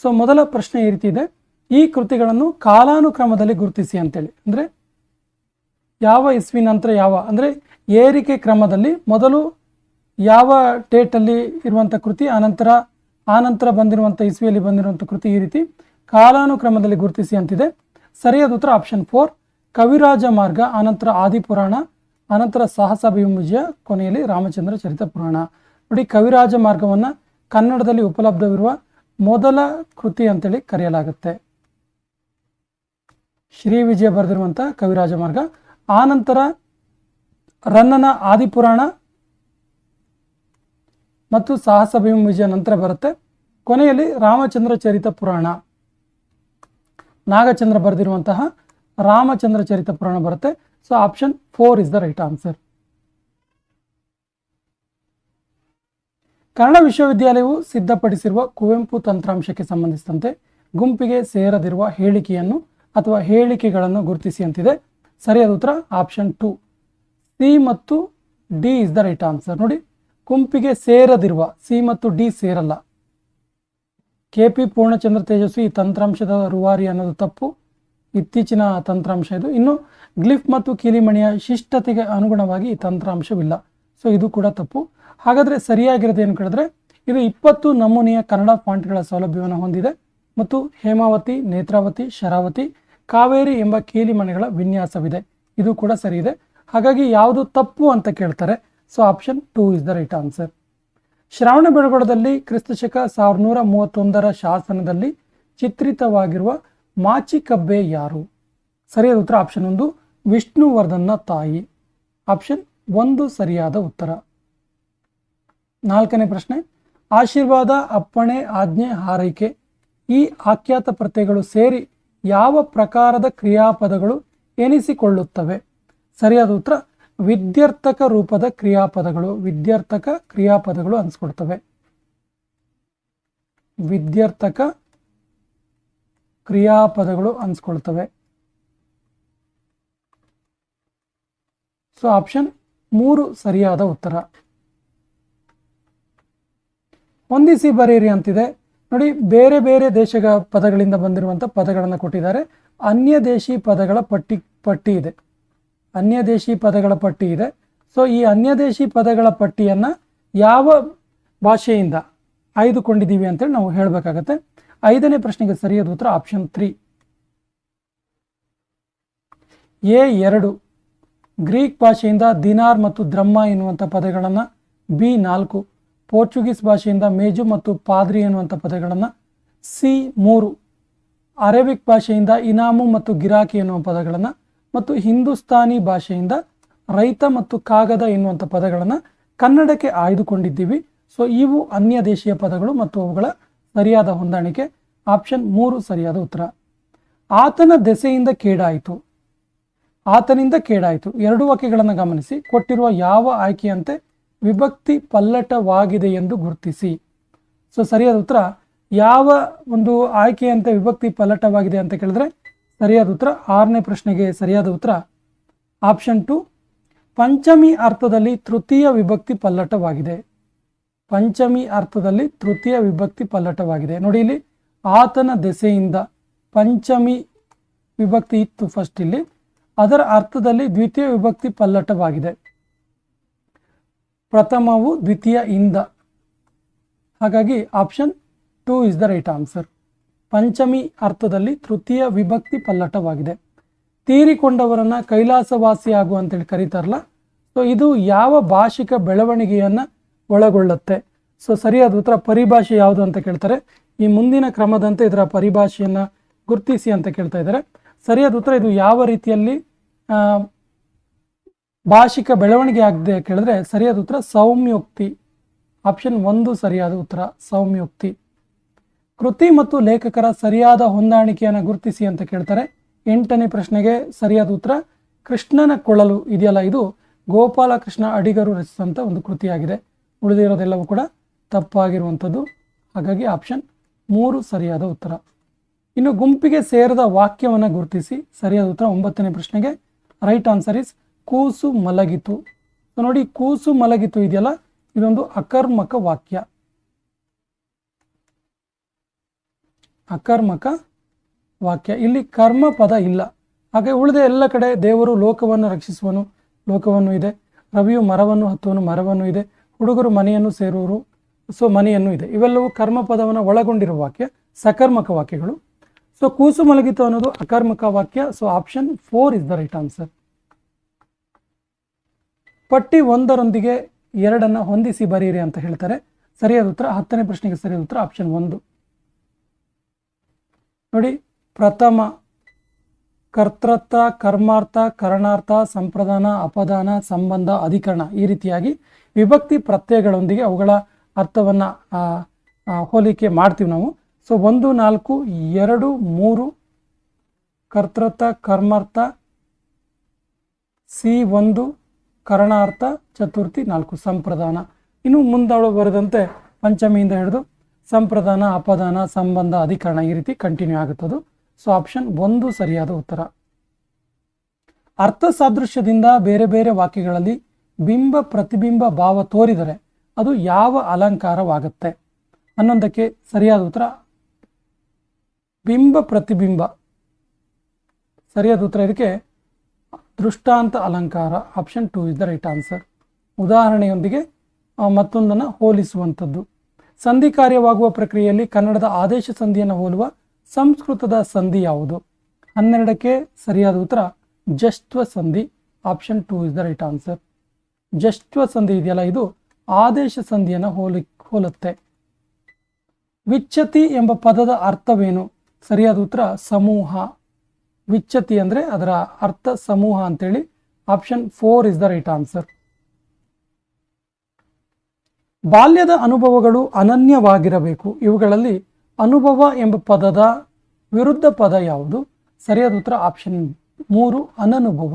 So ಮೊದಲ ಪ್ರಶ್ನೆ ಈ ರೀತಿ ಇದೆ, ಈ ಕೃತಿಗಳನ್ನು ಕಾಲಾನುಕ್ರಮದಲ್ಲಿ ಗುರುತಿಸಿ ಅಂತೇಳಿ. ಅಂದರೆ ಯಾವ ಇಸ್ವಿ ನಂತರ ಯಾವ, ಅಂದರೆ ಏರಿಕೆ ಕ್ರಮದಲ್ಲಿ ಮೊದಲು ಯಾವ ಡೇಟಲ್ಲಿ ಇರುವಂಥ ಕೃತಿ, ಆನಂತರ ಬಂದಿರುವಂಥ ಇಸ್ವಿಯಲ್ಲಿ ಬಂದಿರುವಂಥ ಕೃತಿ, ಈ ರೀತಿ ಕಾಲಾನುಕ್ರಮದಲ್ಲಿ ಗುರುತಿಸಿ ಅಂತಿದೆ. ಸರಿಯಾದ ಉತ್ತರ ಆಪ್ಷನ್ 4, ಕವಿರಾಜ ಮಾರ್ಗ, ಆನಂತರ ಆದಿಪುರಾಣ, ಆನಂತರ ಸಾಹಸಾಭಿಮುಜ್ಯ, ಕೊನೆಯಲ್ಲಿ ರಾಮಚಂದ್ರ ಚರಿತ ಪುರಾಣ. ನೋಡಿ, ಕವಿರಾಜ ಮಾರ್ಗವನ್ನು ಕನ್ನಡದಲ್ಲಿ ಉಪಲಬ್ಧವಿರುವ ಮೊದಲ ಕೃತಿ ಅಂತೇಳಿ ಕರೆಯಲಾಗುತ್ತೆ. ಶ್ರೀ ವಿಜಯ ಬರೆದಿರುವಂಥ ಕವಿರಾಜ ಮಾರ್ಗ. ಆನಂತರ ರನ್ನನ ಆದಿಪುರಾಣ ಮತ್ತು ಸಾಹಸಾಭಿಮುಜ್ಯ ನಂತರ ಬರುತ್ತೆ. ಕೊನೆಯಲ್ಲಿ ರಾಮಚಂದ್ರ ಚರಿತ ಪುರಾಣ, ನಾಗಚಂದ್ರ ಬರೆದಿರುವಂತಹ ರಾಮಚಂದ್ರ ಚರಿತ ಪುರಾಣ ಬರುತ್ತೆ. So option 4 is the right answer. Kannada ವಿಶ್ವವಿದ್ಯಾಲಯವು ಸಿದ್ಧಪಡಿಸಿರುವ ಕುವೆಂಪು ತಂತ್ರಾಂಶಕ್ಕೆ ಸಂಬಂಧಿಸಿದಂತೆ ಗುಂಪಿಗೆ ಸೇರದಿರುವ ಹೇಳಿಕೆಯನ್ನು ಅಥವಾ ಹೇಳಿಕೆಗಳನ್ನು ಗುರುತಿಸಿ ಅಂತಿದೆ. ಸರಿಯಾದ ಉತ್ತರ ಆಪ್ಷನ್ 2, ಸಿ ಮತ್ತು D is the right answer. ನೋಡಿ, ಗುಂಪಿಗೆ ಸೇರದಿರುವ, ಸಿ ಮತ್ತು ಡಿ ಸೇರಲ್ಲ. KP ಪೂರ್ಣಚಂದ್ರ ತೇಜಸ್ವಿ ಈ ತಂತ್ರಾಂಶದ ರೂವಾರಿ ಅನ್ನೋದು ತಪ್ಪು, ಇತ್ತೀಚಿನ ತಂತ್ರಾಂಶ ಇದು. ಇನ್ನು ಗ್ಲಿಫ್ ಮತ್ತು ಕೀಲಿಮಣಿಯ ಶಿಷ್ಟತೆಗೆ ಅನುಗುಣವಾಗಿ ಈ ತಂತ್ರಾಂಶವಿಲ್ಲ. ಸೊ ಇದು ಕೂಡ ತಪ್ಪು. ಹಾಗಾದರೆ ಸರಿಯಾಗಿರೋದು ಏನು ಕೇಳಿದ್ರೆ, ಇದು 20 ನಮೂನೆಯ ಕನ್ನಡ ಫಾಂಟ್ಗಳ ಸೌಲಭ್ಯವನ್ನು ಹೊಂದಿದೆ ಮತ್ತು ಹೇಮಾವತಿ, ನೇತ್ರಾವತಿ, ಶರಾವತಿ, ಕಾವೇರಿ ಎಂಬ ಕೀಲಿಮಣಿಗಳ ವಿನ್ಯಾಸವಿದೆ. ಇದು ಕೂಡ ಸರಿ ಇದೆ. ಹಾಗಾಗಿ ಯಾವುದು ತಪ್ಪು ಅಂತ ಕೇಳ್ತಾರೆ. So option 2 is the right answer. ಶ್ರವಣ ಬೆಳಗೊಳದಲ್ಲಿ ಕ್ರಿಸ್ತಶಕ 1131 ಶಾಸನದಲ್ಲಿ ಚಿತ್ರಿತವಾಗಿರುವ ಮಾಚಿಕಬ್ಬೆ ಯಾರು? ಸರಿಯಾದ ಉತ್ತರ ಆಪ್ಷನ್ 1, ವಿಷ್ಣುವರ್ಧನ್ನ ತಾಯಿ. ಆಪ್ಷನ್ 1 ಸರಿಯಾದ ಉತ್ತರ. 4ನೇ ಪ್ರಶ್ನೆ, ಆಶೀರ್ವಾದ, ಅಪ್ಪಣೆ, ಆಜ್ಞೆ, ಹಾರೈಕೆ ಈ ಆಖ್ಯಾತ ಪ್ರತ್ಯಯಗಳು ಸೇರಿ ಯಾವ ಪ್ರಕಾರದ ಕ್ರಿಯಾಪದಗಳು ಎನಿಸಿಕೊಳ್ಳುತ್ತವೆ? ಸರಿಯಾದ ಉತ್ತರ ವಿದ್ಯರ್ಥಕ ರೂಪದ ಕ್ರಿಯಾಪದಗಳು. ವಿದ್ಯರ್ಥಕ ಕ್ರಿಯಾಪದಗಳು ಅನಿಸ್ಕೊಡ್ತವೆ. ವಿದ್ಯರ್ಥಕ ಕ್ರಿಯಾಪದಗಳು ಅನಿಸ್ಕೊಳ್ತವೆ. ಸೊ ಆಪ್ಷನ್ 3 ಸರಿಯಾದ ಉತ್ತರ. ಹೊಂದಿಸಿ ಬರೆಯಿರಿ ಅಂತಿದೆ. ನೋಡಿ, ಬೇರೆ ಬೇರೆ ದೇಶಗಳ ಪದಗಳಿಂದ ಬಂದಿರುವಂಥ ಪದಗಳನ್ನು ಕೊಟ್ಟಿದ್ದಾರೆ. ಅನ್ಯ ದೇಶಿ ಪದಗಳ ಪಟ್ಟಿ ಇದೆ. ಅನ್ಯ ದೇಶಿ ಪದಗಳ ಪಟ್ಟಿ ಇದೆ. ಸೊ ಈ ಅನ್ಯ ದೇಶಿ ಪದಗಳ ಪಟ್ಟಿಯನ್ನು ಯಾವ ಭಾಷೆಯಿಂದ ಆಯ್ದುಕೊಂಡಿದ್ದೀವಿ ಅಂತೇಳಿ ನಾವು ಹೇಳಬೇಕಾಗತ್ತೆ. 5ನೇ ಪ್ರಶ್ನೆಗೆ ಸರಿಯಾದ ಉತ್ತರ ಆಪ್ಷನ್ 3. A2 ಗ್ರೀಕ್ ಭಾಷೆಯಿಂದ ದಿನಾರ್ ಮತ್ತು ದ್ರಮ್ಮ ಎನ್ನುವಂಥ ಪದಗಳನ್ನು, B4 ಪೋರ್ಚುಗೀಸ್ ಭಾಷೆಯಿಂದ ಮೇಜು ಮತ್ತು ಪಾದ್ರಿ ಎನ್ನುವಂಥ ಪದಗಳನ್ನು, C3 ಅರೇಬಿಕ್ ಭಾಷೆಯಿಂದ ಇನಾಮು ಮತ್ತು ಗಿರಾಕಿ ಎನ್ನುವ ಪದಗಳನ್ನು, ಮತ್ತು ಹಿಂದೂಸ್ತಾನಿ ಭಾಷೆಯಿಂದ ರೈತ ಮತ್ತು ಕಾಗದ ಎನ್ನುವಂಥ ಪದಗಳನ್ನು ಕನ್ನಡಕ್ಕೆ ಆಯ್ದುಕೊಂಡಿದ್ದೀವಿ. ಸೊ ಇವು ಅನ್ಯ ದೇಶೀಯ ಪದಗಳು ಮತ್ತು ಅವುಗಳ ಸರಿಯಾದ ಹೊಂದಾಣಿಕೆ. ಆಪ್ಷನ್ 3 ಸರಿಯಾದ ಉತ್ತರ. ಆತನ ದೆಸೆಯಿಂದ ಕೇಡಾಯಿತು, ಆತನಿಂದ ಕೇಡಾಯಿತು 2 ವಾಕ್ಯಗಳನ್ನು ಗಮನಿಸಿ. ಕೊಟ್ಟಿರುವ ಯಾವ ಆಯ್ಕೆಯಂತೆ ವಿಭಕ್ತಿ ಪಲ್ಲಟವಾಗಿದೆ ಎಂದು ಗುರುತಿಸಿ. ಸೊ ಸರಿಯಾದ ಉತ್ತರ ಯಾವ ಒಂದು ಆಯ್ಕೆಯಂತೆ ವಿಭಕ್ತಿ ಪಲ್ಲಟವಾಗಿದೆ ಅಂತ ಕೇಳಿದ್ರೆ ಸರಿಯಾದ ಉತ್ತರ 6ನೇ ಪ್ರಶ್ನೆಗೆ ಸರಿಯಾದ ಉತ್ತರ ಆಪ್ಷನ್ 2, ಪಂಚಮಿ ಅರ್ಥದಲ್ಲಿ ತೃತೀಯ ವಿಭಕ್ತಿ ಪಲ್ಲಟವಾಗಿದೆ. ಪಂಚಮಿ ಅರ್ಥದಲ್ಲಿ ತೃತೀಯ ವಿಭಕ್ತಿ ಪಲ್ಲಟವಾಗಿದೆ. ನೋಡಿ, ಇಲ್ಲಿ ಆತನ ದೆಸೆಯಿಂದ ಪಂಚಮಿ ವಿಭಕ್ತಿ ಇತ್ತು ಫಸ್ಟ್, ಇಲ್ಲಿ ಅದರ ಅರ್ಥದಲ್ಲಿ ದ್ವಿತೀಯ ವಿಭಕ್ತಿ ಪಲ್ಲಟವಾಗಿದೆ. ಪ್ರಥಮವು ದ್ವಿತೀಯ ಇಂದ, ಹಾಗಾಗಿ option 2 is the right answer. Panchami ಅರ್ಥದಲ್ಲಿ ತೃತೀಯ ವಿಭಕ್ತಿ ಪಲ್ಲಟವಾಗಿದೆ. ತೀರಿಕೊಂಡವರನ್ನ ಕೈಲಾಸವಾಸಿ ಆಗು ಅಂತೇಳಿ ಕರೀತಾರಲ್ಲ, ಸೊ ಇದು ಯಾವ ಭಾಷಿಕ ಬೆಳವಣಿಗೆಯನ್ನು ಒಳಗೊಳ್ಳುತ್ತೆ? ಸೊ ಸರಿಯಾದ ಉತ್ತರ ಪರಿಭಾಷೆ ಯಾವುದು ಅಂತ ಕೇಳ್ತಾರೆ. ಈ ಮುಂದಿನ ಕ್ರಮದಂತೆ ಇದರ ಪರಿಭಾಷೆಯನ್ನು ಗುರುತಿಸಿ ಅಂತ ಕೇಳ್ತಾ ಇದ್ದಾರೆ. ಸರಿಯಾದ ಉತ್ತರ ಇದು ಯಾವ ರೀತಿಯಲ್ಲಿ ಭಾಷಿಕ ಬೆಳವಣಿಗೆ ಆಗಿದೆ ಕೇಳಿದ್ರೆ ಸರಿಯಾದ ಉತ್ತರ ಸೌಮ್ಯೋಕ್ತಿ. ಆಪ್ಷನ್ 1 ಸರಿಯಾದ ಉತ್ತರ, ಸೌಮ್ಯೋಕ್ತಿ. ಕೃತಿ ಮತ್ತು ಲೇಖಕರ ಸರಿಯಾದ ಹೊಂದಾಣಿಕೆಯನ್ನು ಗುರುತಿಸಿ ಅಂತ ಕೇಳ್ತಾರೆ. 8ನೇ ಪ್ರಶ್ನೆಗೆ ಸರಿಯಾದ ಉತ್ತರ ಕೃಷ್ಣನ ಕೊಳಲು ಇದೆಯಲ್ಲ, ಇದು ಗೋಪಾಲಕೃಷ್ಣ ಅಡಿಗರು ರಚಿಸಿದಂಥ ಒಂದು ಕೃತಿಯಾಗಿದೆ. ಉಳಿದಿರೋದೆಲ್ಲವೂ ಕೂಡ ತಪ್ಪಾಗಿರುವಂಥದ್ದು, ಹಾಗಾಗಿ ಆಪ್ಷನ್ 3 ಸರಿಯಾದ ಉತ್ತರ. ಇನ್ನು ಗುಂಪಿಗೆ ಸೇರದ ವಾಕ್ಯವನ್ನು ಗುರುತಿಸಿ. ಸರಿಯಾದ ಉತ್ತರ 9ನೇ ಪ್ರಶ್ನೆಗೆ ರೈಟ್ ಆನ್ಸರ್ ಇಸ್ ಕೂಸು ಮಲಗಿತು. ಸೊ ನೋಡಿ, ಕೂಸು ಮಲಗಿತು ಇದೆಯಲ್ಲ, ಇದೊಂದು ಅಕರ್ಮಕ ವಾಕ್ಯ. ಅಕರ್ಮಕ ವಾಕ್ಯ. ಇಲ್ಲಿ ಕರ್ಮ ಪದ ಇಲ್ಲ. ಹಾಗೆ ಉಳಿದ ಎಲ್ಲ ಕಡೆ ದೇವರು ಲೋಕವನ್ನು ರಕ್ಷಿಸುವನು, ಲೋಕವನ್ನು ಇದೆ. ರವಿಯು ಮರವನ್ನು ಹತ್ತುವನು, ಮರವನ್ನು ಇದೆ. ಹುಡುಗರು ಮನೆಯನ್ನು ಸೇರುವರು, ಸೊ ಮನೆಯನ್ನು ಇದೆ. ಇವೆಲ್ಲವೂ ಕರ್ಮ ಪದವನ್ನು ಒಳಗೊಂಡಿರುವ ವಾಕ್ಯ, ಸಕರ್ಮಕ ವಾಕ್ಯಗಳು. ಸೊ ಕೂಸು ಮಲಗಿತು ಅನ್ನೋದು ಅಕರ್ಮಕ ವಾಕ್ಯ. So option 4 is the right answer. ಪಟ್ಟಿ 1ರೊಂದಿಗೆ 2 ಹೊಂದಿಸಿ ಬರೆಯಿರಿ ಅಂತ ಹೇಳ್ತಾರೆ. ಸರಿಯಾದ ಉತ್ತರ 10ನೇ ಪ್ರಶ್ನೆಗೆ ಸರಿಯಾದ ಉತ್ತರ ಆಪ್ಷನ್ 1. ನೋಡಿ, ಪ್ರಥಮ ಕರ್ತೃತ್ವ, ಕರ್ಮಾರ್ಥ, ಕರಣಾರ್ಥ, ಸಂಪ್ರದಾನ, ಅಪದಾನ, ಸಂಬಂಧ, ಅಧಿಕರಣ, ಈ ರೀತಿಯಾಗಿ ವಿಭಕ್ತಿ ಪ್ರತ್ಯಯಗಳೊಂದಿಗೆ ಅವುಗಳ ಅರ್ಥವನ್ನು ಹೋಲಿಕೆ ಮಾಡ್ತೀವಿ ನಾವು. ಸೊ 1, 4, 2, 3 ಕರ್ತೃತ್ವ, ಕರ್ಮಾರ್ಥ, C1 ಕರಣಾರ್ಥ, ಚತುರ್ಥಿ 4 ಸಂಪ್ರದಾನ. ಇನ್ನು ಮುಂದವಳು ಬರೆದಂತೆ ಪಂಚಮಿಯಿಂದ ಹಿಡಿದು ಸಂಪ್ರದಾನ, ಅಪದಾನ, ಸಂಬಂಧ, ಅಧಿಕರಣ, ಈ ರೀತಿ ಕಂಟಿನ್ಯೂ ಆಗುತ್ತದು. ಸೊ ಆಪ್ಷನ್ 1 ಸರಿಯಾದ ಉತ್ತರ. ಅರ್ಥ ಸಾದೃಶ್ಯದಿಂದ ಬೇರೆ ಬೇರೆ ವಾಕ್ಯಗಳಲ್ಲಿ ಬಿಂಬ ಪ್ರತಿಬಿಂಬ ಭಾವ ತೋರಿದರೆ ಅದು ಯಾವ ಅಲಂಕಾರವಾಗುತ್ತೆ? 11ಕ್ಕೆ ಸರಿಯಾದ ಉತ್ತರ ಬಿಂಬ ಪ್ರತಿಬಿಂಬ. ಸರಿಯಾದ ಉತ್ತರ ಇದಕ್ಕೆ ದೃಷ್ಟಾಂತ ಅಲಂಕಾರ. Option 2 is the right answer. ಉದಾಹರಣೆಯೊಂದಿಗೆ ಮತ್ತೊಂದನ್ನು ಹೋಲಿಸುವಂಥದ್ದು. ಸಂಧಿ ಕಾರ್ಯವಾಗುವ ಪ್ರಕ್ರಿಯೆಯಲ್ಲಿ ಕನ್ನಡದ ಆದೇಶ ಸಂಧಿಯನ್ನು ಹೋಲುವ ಸಂಸ್ಕೃತದ ಸಂಧಿ ಯಾವುದು? 12ಕ್ಕೆ ಸರಿಯಾದ ಉತ್ತರ ಜಷ್ಟ್ವ ಸಂಧಿ. Option 2 is the right answer. ಜಷ್ಟ್ವ ಸಂಧಿ ಇದೆಯಲ್ಲ, ಇದು ಆದೇಶ ಸಂಧಿಯನ್ನು ಹೋಲುತ್ತೆ. ವಿಚ್ಛತಿ ಎಂಬ ಪದದ ಅರ್ಥವೇನು? ಸರಿಯಾದ ಉತ್ತರ ಸಮೂಹ. ವಿಚ್ಛತಿ ಅಂದರೆ ಅದರ ಅರ್ಥ ಸಮೂಹ ಅಂತೇಳಿ. Option 4 is the right answer. ಬಾಲ್ಯದ ಅನುಭವಗಳು ಅನನ್ಯವಾಗಿರಬೇಕು. ಇವುಗಳಲ್ಲಿ ಅನುಭವ ಎಂಬ ಪದದ ವಿರುದ್ಧ ಪದ ಯಾವುದು? ಸರಿಯಾದ ಉತ್ತರ ಆಪ್ಷನ್ 3 ಅನನುಭವ.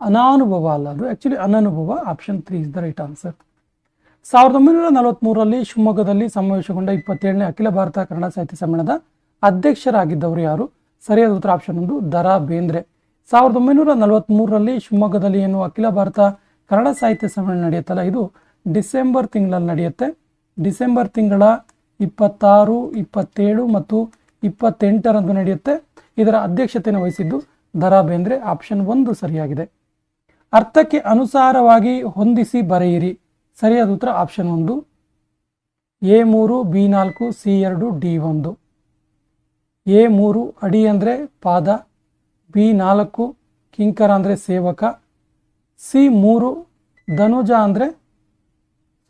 ಅನಾನುಭವ ಅಲ್ಲ, ಅದು ಆ್ಯಕ್ಚುಲಿ ಅನನುಭವ. Option 3 is the right answer. 1943ರಲ್ಲಿ ಶಿವಮೊಗ್ಗದಲ್ಲಿ ಸಮಾವೇಶಗೊಂಡ 27ನೇ ಅಖಿಲ ಭಾರತ ಕನ್ನಡ ಸಾಹಿತ್ಯ ಸಮ್ಮೇಳನದ ಅಧ್ಯಕ್ಷರಾಗಿದ್ದವರು ಯಾರು? ಸರಿಯಾದ ಉತ್ತರ ಆಪ್ಷನ್ 1 ದ.ರಾ. ಬೇಂದ್ರೆ. 1943ರಲ್ಲಿ ಶಿವಮೊಗ್ಗದಲ್ಲಿ ಏನು ಅಖಿಲ ಭಾರತ ಕನ್ನಡ ಸಾಹಿತ್ಯ ಸಮ್ಮೇಳನ ನಡೆಯುತ್ತಲ್ಲ, ಇದು ಡಿಸೆಂಬರ್ ತಿಂಗಳಲ್ಲಿ ನಡೆಯುತ್ತೆ. ಡಿಸೆಂಬರ್ ತಿಂಗಳ 26, 27 ಮತ್ತು 28ರಂದು ನಡೆಯುತ್ತೆ. ಇದರ ಅಧ್ಯಕ್ಷತೆಯನ್ನು ವಹಿಸಿದ್ದು ದ.ರಾ. ಬೇಂದ್ರೆ. ಆಪ್ಷನ್ 1 ಸರಿಯಾಗಿದೆ. ಅರ್ಥಕ್ಕೆ ಅನುಸಾರವಾಗಿ ಹೊಂದಿಸಿ ಬರೆಯಿರಿ. ಸರಿಯಾದ ಉತ್ತರ option 1 A3, B4, C2, D1. A3 ಅಡಿ ಅಂದರೆ ಪಾದ, B4 ಕಿಂಕರ ಅಂದರೆ ಸೇವಕ, C3 ಧನುಜ ಅಂದರೆ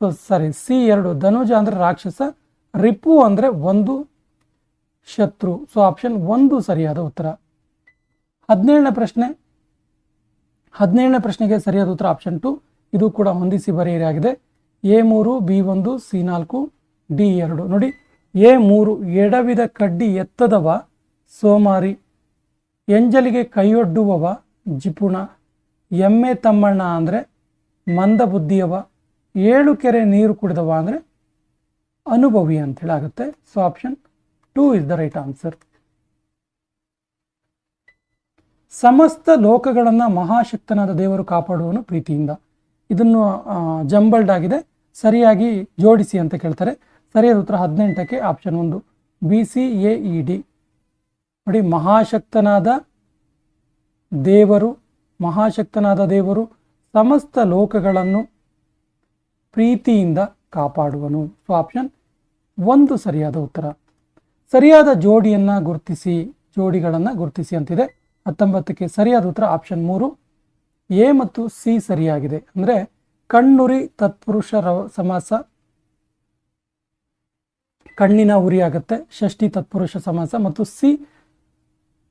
C2 ಧನುಜ ಅಂದರೆ ರಾಕ್ಷಸ, ರಿಪು ಅಂದರೆ 1 ಶತ್ರು. ಸೊ ಆಪ್ಷನ್ 1 ಸರಿಯಾದ ಉತ್ತರ. 17ನೇ ಪ್ರಶ್ನೆಗೆ ಸರಿಯಾದ ಉತ್ತರ ಆಪ್ಷನ್ 2. ಇದು ಕೂಡ ಹೊಂದಿಸಿ ಬರೆಯಲಾಗಿದೆ. A3, B1, C4, D2. ನೋಡಿ, A3 ಎಡವಿದ ಕಡ್ಡಿ ಎತ್ತದವ ಸೋಮಾರಿ, ಎಂಜಲಿಗೆ ಕೈಯೊಡ್ಡುವವ ಜಿಪುಣ, ಎಮ್ಮೆ ತಮ್ಮಣ್ಣ ಅಂದರೆ ಮಂದ ಬುದ್ಧಿಯವ, 7 ಕೆರೆ ನೀರು ಕುಡಿದವ ಅಂದರೆ ಅನುಭವಿ ಅಂತೇಳಿ ಆಗುತ್ತೆ. So option 2 is the right answer. ಸಮಸ್ತ ಲೋಕಗಳನ್ನು ಮಹಾಶಕ್ತನಾದ ದೇವರು ಕಾಪಾಡುವನು ಪ್ರೀತಿಯಿಂದ. ಇದನ್ನು ಜಂಬಲ್ಡ್ ಆಗಿದೆ, ಸರಿಯಾಗಿ ಜೋಡಿಸಿ ಅಂತ ಕೇಳ್ತಾರೆ. ಸರಿಯಾದ ಉತ್ತರ 18ಕ್ಕೆ ಆಪ್ಷನ್ 1 BCAED. ನೋಡಿ, ಮಹಾಶಕ್ತನಾದ ದೇವರು ಸಮಸ್ತ ಲೋಕಗಳನ್ನು ಪ್ರೀತಿಯಿಂದ ಕಾಪಾಡುವನು. ಸೊ ಆಪ್ಷನ್ 1 ಸರಿಯಾದ ಉತ್ತರ. ಸರಿಯಾದ ಜೋಡಿಗಳನ್ನು ಗುರುತಿಸಿ ಅಂತಿದೆ. 19ಕ್ಕೆ ಸರಿಯಾದ ಉತ್ತರ ಆಪ್ಷನ್ 3 A ಮತ್ತು C ಸರಿಯಾಗಿದೆ. ಅಂದರೆ ಕಣ್ಣುರಿ ತತ್ಪುರುಷ ಸಮಾಸ, ಕಣ್ಣಿನ ಉರಿ ಆಗುತ್ತೆ, ಷಷ್ಠಿ ತತ್ಪುರುಷ ಸಮಾಸ. ಮತ್ತು C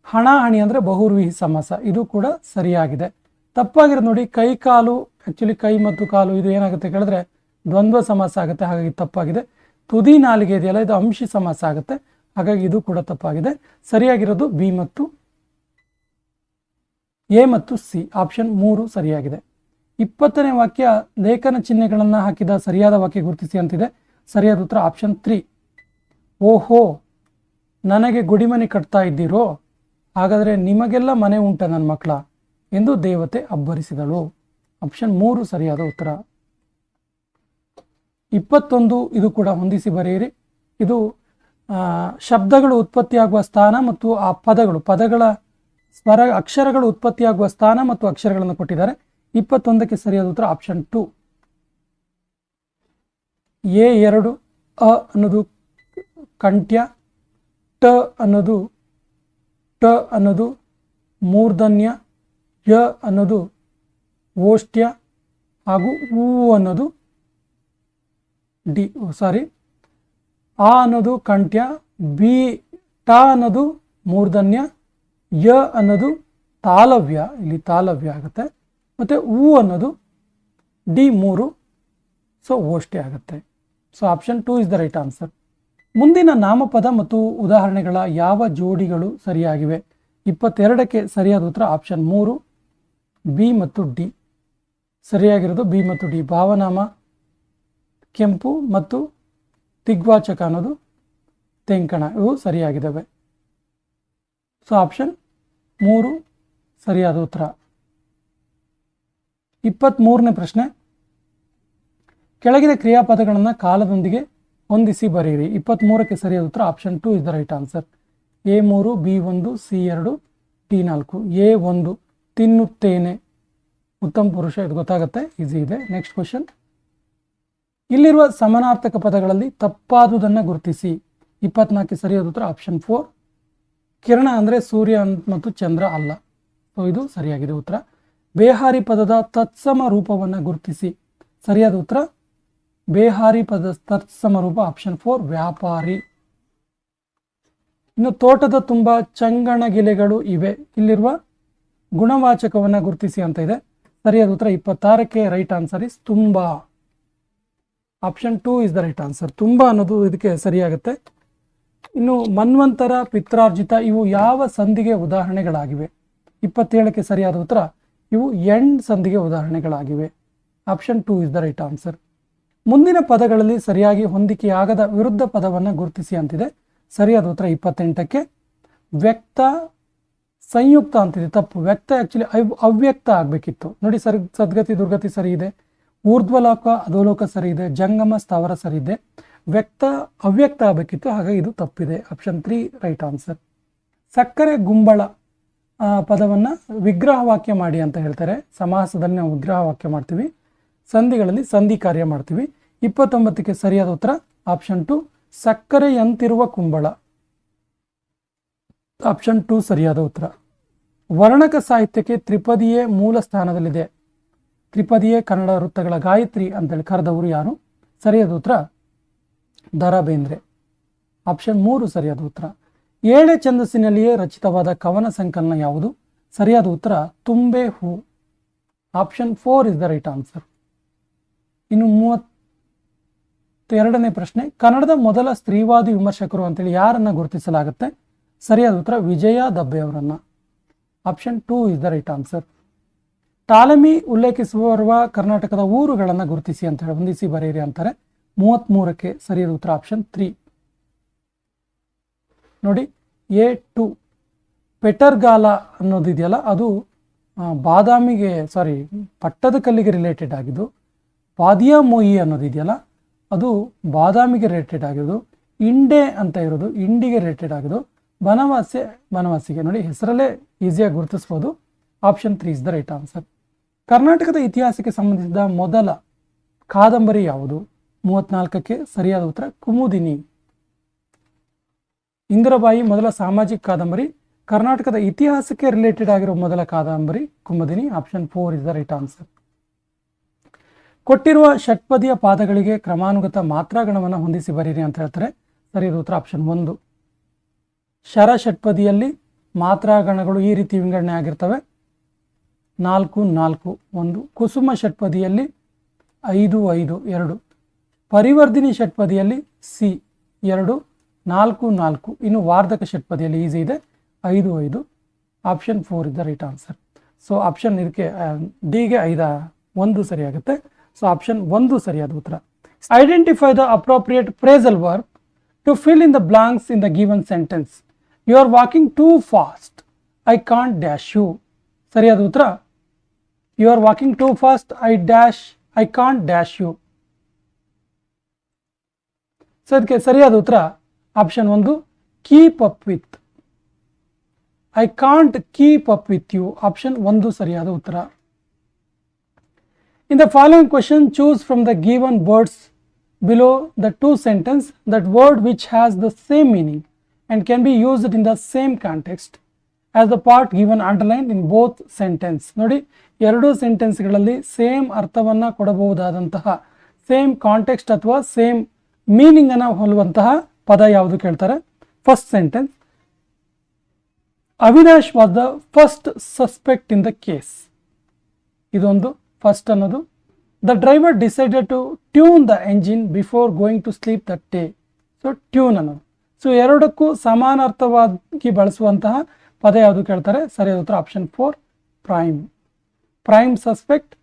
ಹಣಾಹಣಿ ಅಂದರೆ ಬಹುರ್ವಿಹಿ ಸಮಾಸ, ಇದು ಕೂಡ ಸರಿಯಾಗಿದೆ. ತಪ್ಪಾಗಿರೋದು ನೋಡಿ, ಕೈ ಕಾಲು, ಆ್ಯಕ್ಚುಲಿ ಕೈ ಮತ್ತು ಕಾಲು ಇದು ಏನಾಗುತ್ತೆ ಕೇಳಿದ್ರೆ ದ್ವಂದ್ವ ಸಮಾಸ ಆಗುತ್ತೆ, ಹಾಗಾಗಿ ತಪ್ಪಾಗಿದೆ. ತುದಿ ನಾಲಿಗೆ ಇದೆಯಲ್ಲ, ಇದು ಅಂಶಿ ಸಮಾಸ ಆಗುತ್ತೆ, ಹಾಗಾಗಿ ಇದು ಕೂಡ ತಪ್ಪಾಗಿದೆ. ಸರಿಯಾಗಿರೋದು A ಮತ್ತು C. ಆಪ್ಷನ್ 3 ಸರಿಯಾಗಿದೆ. 20ನೇ ವಾಕ್ಯ, ಲೇಖನ ಚಿಹ್ನೆಗಳನ್ನು ಹಾಕಿದ ಸರಿಯಾದ ವಾಕ್ಯ ಗುರುತಿಸಿ ಅಂತಿದೆ. ಸರಿಯಾದ ಉತ್ತರ ಆಪ್ಷನ್ 3. ಓಹೋ, ನನಗೆ ಗುಡಿಮನೆ ಕಟ್ತಾ ಇದ್ದೀರೋ, ಹಾಗಾದರೆ ನಿಮಗೆಲ್ಲ ಮನೆ ಉಂಟ ನನ್ನ ಮಕ್ಕಳ ಎಂದು ದೇವತೆ ಅಬ್ಬರಿಸಿದಳು. ಆಪ್ಷನ್ 3 ಸರಿಯಾದ ಉತ್ತರ. 21 ಇದು ಕೂಡ ಹೊಂದಿಸಿ ಬರೆಯಿರಿ. ಇದು ಶಬ್ದಗಳು ಉತ್ಪತ್ತಿಯಾಗುವ ಸ್ಥಾನ ಮತ್ತು ಆ ಪದಗಳ ಅಕ್ಷರಗಳು ಉತ್ಪತ್ತಿಯಾಗುವ ಸ್ಥಾನ ಮತ್ತು ಅಕ್ಷರಗಳನ್ನು ಕೊಟ್ಟಿದ್ದಾರೆ. 21ಕ್ಕೆ ಸರಿಯಾದ ಉತ್ತರ ಆಪ್ಷನ್ 2. A2 ಅ ಅನ್ನೋದು ಕಂಠ್ಯ, ಟ ಅನ್ನೋದು ಮೂರ್ಧನ್ಯ, ಯ ಅನ್ನೋದು ಓಷ್ಟ್ಯ ಹಾಗೂ ಊ ಅನ್ನೋದು ಆ ಅನ್ನೋದು ಕಂಠ್ಯ, ಟ ಅನ್ನೋದು ಮೂರ್ಧನ್ಯ, ಯ ಅನ್ನೋದು ತಾಲವ್ಯ, ಇಲ್ಲಿ ತಾಲವ್ಯ ಆಗುತ್ತೆ, ಮತ್ತು ಊ ಅನ್ನೋದು D3, ಸೊ ಓಷ್ಟ್ಯ ಆಗುತ್ತೆ. So option 2 is the right answer. ಮುಂದಿನ ನಾಮಪದ ಮತ್ತು ಉದಾಹರಣೆಗಳ ಯಾವ ಜೋಡಿಗಳು ಸರಿಯಾಗಿವೆ? 22ಕ್ಕೆ ಸರಿಯಾದ ಉತ್ತರ ಆಪ್ಷನ್ 3, ಬಿ ಮತ್ತು ಡಿ. ಸರಿಯಾಗಿರೋದು ಬಿ ಮತ್ತು ಡಿ. ಭಾವನಾಮ ಕೆಂಪು ಮತ್ತು ದಿಗ್ವಾಚಕ ಅನ್ನೋದು ತೆಂಕಣ, ಇವು ಸರಿಯಾಗಿದ್ದಾವೆ. ಸೊ ಆಪ್ಷನ್ 3 ಸರಿಯಾದ ಉತ್ತರ. 23ನೇ ಪ್ರಶ್ನೆ, ಕೆಳಗಿನ ಕ್ರಿಯಾಪದಗಳನ್ನು ಕಾಲದೊಂದಿಗೆ ಹೊಂದಿಸಿ ಬರೆಯಿರಿ. 23ಕ್ಕೆ ಸರಿಯಾದ ಉತ್ತರ option 2 is the right answer. A3, B1, C2, D4. A1 ತಿನ್ನುತ್ತೇನೆ, ಉತ್ತಮ ಪುರುಷ, ಇದು ಗೊತ್ತಾಗುತ್ತೆ, ಈಸಿ ಇದೆ. ನೆಕ್ಸ್ಟ್ ಕ್ವಶನ್, ಇಲ್ಲಿರುವ ಸಮಾನಾರ್ಥಕ ಪದಗಳಲ್ಲಿ ತಪ್ಪಾದುದನ್ನು ಗುರುತಿಸಿ. 24ಕ್ಕೆ ಸರಿಯಾದ ಉತ್ತರ ಆಪ್ಷನ್ 4. ಕಿರಣ ಅಂದರೆ ಸೂರ್ಯ ಮತ್ತು ಚಂದ್ರ ಅಲ್ಲ, ಸೊ ಇದು ಸರಿಯಾಗಿದೆ ಉತ್ತರ. ಬೇಹಾರಿ ಪದದ ತತ್ಸಮ ರೂಪವನ್ನು ಗುರುತಿಸಿ. ಸರಿಯಾದ ಉತ್ತರ ಬೇಹಾರಿ ಪದದ ತತ್ಸಮ ರೂಪ ಆಪ್ಷನ್ 4, ವ್ಯಾಪಾರಿ. ಇನ್ನು ತೋಟದ ತುಂಬ ಚಂಗಣಗಿಲೆಗಳು ಇವೆ, ಇಲ್ಲಿರುವ ಗುಣವಾಚಕವನ್ನು ಗುರುತಿಸಿ ಅಂತ ಇದೆ. ಸರಿಯಾದ ಉತ್ತರ 26ಕ್ಕೆ ರೈಟ್ ಆನ್ಸರ್ ಇಸ್ ತುಂಬ. Option 2 is the right answer. ತುಂಬ ಅನ್ನೋದು ಇದಕ್ಕೆ ಸರಿಯಾಗುತ್ತೆ. ಇನ್ನು ಮನ್ವಂತರ, ಪಿತ್ರಾರ್ಜಿತ ಇವು ಯಾವ ಸಂಧಿಗೆ ಉದಾಹರಣೆಗಳಾಗಿವೆ? 27ಕ್ಕೆ ಸರಿಯಾದ ಉತ್ತರ ಇವು ಎಂಡ್ ಸಂಧಿಗೆ ಉದಾಹರಣೆಗಳಾಗಿವೆ. Option 2 is the right answer. ಮುಂದಿನ ಪದಗಳಲ್ಲಿ ಸರಿಯಾಗಿ ಹೊಂದಿಕೆಯಾಗದ ವಿರುದ್ಧ ಪದವನ್ನು ಗುರುತಿಸಿ ಅಂತಿದೆ. ಸರಿಯಾದ ಉತ್ತರ 28ಕ್ಕೆ ವ್ಯಕ್ತ ಸಂಯುಕ್ತ ಅಂತಿದೆ, ತಪ್ಪು. ವ್ಯಕ್ತ ಆ್ಯಕ್ಚುಲಿ ಅವ್ಯಕ್ತ ಆಗಬೇಕಿತ್ತು ನೋಡಿ. ಸದ್ಗತಿ ದುರ್ಗತಿ ಸರಿ ಇದೆ, ಊರ್ಧ್ವಲೋಕ ಅಧೋಲೋಕ ಸರಿ ಇದೆ, ಜಂಗಮ ಸ್ಥಾವರ ಸರಿ ಇದೆ. ವ್ಯಕ್ತ ಅವ್ಯಕ್ತ ಆಗಬೇಕಿತ್ತು, ಹಾಗಾಗಿ ಇದು ತಪ್ಪಿದೆ. Option 3 right answer. ಸಕ್ಕರೆ ಗುಂಬಳ ಪದವನ್ನು ವಿಗ್ರಹ ವಾಕ್ಯ ಮಾಡಿ ಅಂತ ಹೇಳ್ತಾರೆ. ಸಮಾಸದಲ್ಲಿ ನಾವು ವಿಗ್ರಹ ವಾಕ್ಯ ಮಾಡ್ತೀವಿ, ಸಂಧಿಗಳಲ್ಲಿ ಸಂಧಿ ಕಾರ್ಯ ಮಾಡ್ತೀವಿ. 29ಕ್ಕೆ ಸರಿಯಾದ ಉತ್ತರ ಆಪ್ಷನ್ 2, ಸಕ್ಕರೆಯಂತಿರುವ ಕುಂಬಳ. ಆಪ್ಷನ್ 2 ಸರಿಯಾದ ಉತ್ತರ. ವರ್ಣಕ ಸಾಹಿತ್ಯಕ್ಕೆ ತ್ರಿಪದಿಯೇ ಮೂಲ ಸ್ಥಾನದಲ್ಲಿದೆ. ತ್ರಿಪದಿಯೇ ಕನ್ನಡ ವೃತ್ತಗಳ ಗಾಯತ್ರಿ ಅಂತೇಳಿ ಕರೆದವರು ಯಾರು? ಸರಿಯಾದ ಉತ್ತರ ದ ರಾ ಬೇಂದ್ರೆ. ಆಪ್ಷನ್ 3 ಸರಿಯಾದ ಉತ್ತರ. 7ನೇ ಛಂದಸ್ಸಿನಲ್ಲಿಯೇ ರಚಿತವಾದ ಕವನ ಸಂಕಲನ ಯಾವುದು? ಸರಿಯಾದ ಉತ್ತರ ತುಂಬೆ ಹೂ. Option 4 is the right answer. ಇನ್ನು 32ನೇ ಪ್ರಶ್ನೆ, ಕನ್ನಡದ ಮೊದಲ ಸ್ತ್ರೀವಾದಿ ವಿಮರ್ಶಕರು ಅಂತೇಳಿ ಯಾರನ್ನ ಗುರುತಿಸಲಾಗುತ್ತೆ? ಸರಿಯಾದ ಉತ್ತರ ವಿಜಯ ದಬ್ಬೆ ಅವರನ್ನ. Option 2 is the right answer. Ptolemy ಉಲ್ಲೇಖಿಸುವ ಕರ್ನಾಟಕದ ಊರುಗಳನ್ನು ಗುರುತಿಸಿ ಅಂತ ಹೇಳಿ ಹೊಂದಿಸಿ ಬರೆಯಿರಿ ಅಂತಾರೆ. 33ಕ್ಕೆ ಸರಿಯಾದ ಉತ್ತರ ಆಪ್ಷನ್ 3 ನೋಡಿ. A2 ಪೆಟರ್ಗಾಲ ಅನ್ನೋದಿದೆಯಲ್ಲ, ಅದು ಪಟ್ಟದಕಲ್ಲಿಗೆ ರಿಲೇಟೆಡ್ ಆಗಿದ್ದು. ವಾದಿಯಾ ಮೊಯಿ ಅನ್ನೋದಿದೆಯಲ್ಲ, ಅದು ಬಾದಾಮಿಗೆ ರಿಲೇಟೆಡ್ ಆಗಿರೋದು. ಇಂಡೆ ಅಂತ ಇರೋದು ಇಂಡಿಗೆ ರಿಲೇಟೆಡ್ ಆಗೋದು. ಬನವಾಸಿಗೆ ನೋಡಿ, ಹೆಸರಲ್ಲೇ ಈಸಿಯಾಗಿ ಗುರುತಿಸ್ಬೋದು. Option 3 is the right answer. ಕರ್ನಾಟಕದ ಇತಿಹಾಸಕ್ಕೆ ಸಂಬಂಧಿಸಿದ ಮೊದಲ ಕಾದಂಬರಿ ಯಾವುದು? 34ಕ್ಕೆ ಸರಿಯಾದ ಉತ್ತರ ಕುಮುದಿನಿ. ಇಂದಿರಾಬಾಯಿ ಮೊದಲ ಸಾಮಾಜಿಕ ಕಾದಂಬರಿ. ಕರ್ನಾಟಕದ ಇತಿಹಾಸಕ್ಕೆ ರಿಲೇಟೆಡ್ ಆಗಿರೋ ಮೊದಲ ಕಾದಂಬರಿ Kumudini. Option 4 is the right answer. ಕೊಟ್ಟಿರುವ ಷಟ್ಪದಿಯ ಪಾದಗಳಿಗೆ ಕ್ರಮಾನುಗತ ಮಾತ್ರಾಗಣವನ್ನು ಹೊಂದಿಸಿ ಬರೀರಿ ಅಂತ ಹೇಳ್ತಾರೆ. ಸರಿಯಾದ ಉತ್ತರ ಆಪ್ಷನ್ 1. ಶರ ಷಟ್ಪದಿಯಲ್ಲಿ ಮಾತ್ರಾಗಣಗಳು ಈ ರೀತಿ ವಿಂಗಡಣೆ ಆಗಿರ್ತವೆ: 4 4 1. ಕುಸುಮ ಷಟ್ಪದಿಯಲ್ಲಿ 5 5 2. ಪರಿವರ್ಧಿನಿ ಷಟ್ಪದಿಯಲ್ಲಿ ಸಿ 2 4 4. ಇನ್ನು ವಾರ್ಧಕ ಷಟ್ಪದಿಯಲ್ಲಿ ಈಸಿ ಇದೆ 5 5. Option 4 is the right answer. So option ಇದಕ್ಕೆ ಡಿಗೆ 1 ಸರಿಯಾಗುತ್ತೆ. ಸೊ ಆಪ್ಷನ್ 1 ಸರಿಯಾದ ಉತ್ತರ. Identify the appropriate phrasal verb to fill in the blanks in the given sentence. You are walking too fast, I can't dash you. ಸರಿಯಾದ ಉತ್ತರ you are walking too fast, I can't dash you. So ಇದಕ್ಕೆ ಸರಿಯಾದ ಉತ್ತರ option 1 keep up with. I can't keep up with you. Option 1 ಸರಿಯಾದ ಉತ್ತರ. In the following question, choose from the given words below the two sentence that word which has the same meaning and can be used in the same context as the part given underlined in both sentence. ನೋಡಿ, ಎರಡು ಸೆಂಟೆನ್ಸ್ಗಳಲ್ಲಿ same ಅರ್ಥವನ್ನು ಕೊಡಬಹುದಾದಂತಹ same context ಅಥವಾ same meaning ಅನ್ನು ಹೋಲುವಂತಹ ಪದ ಯಾವುದು ಕೇಳ್ತಾರೆ. First sentence, Avinash was the first suspect in the case. ಇದೊಂದು ಫಸ್ಟ್ ಅನ್ನೋದು. The driver decided to tune the engine before going to sleep that day. So tune ಅನ್ನೋದು. ಸೊ ಎರಡಕ್ಕೂ ಸಮಾನಾರ್ಥವಾಗಿ ಬಳಸುವಂತಹ ಪದ ಯಾವುದು ಕೇಳ್ತಾರೆ. ಸರಿಯಾದ ಉತ್ತರ ಆಪ್ಷನ್ 4 ಪ್ರೈಮ್. ಪ್ರೈಮ್ ಸಸ್ಪೆಕ್ಟ್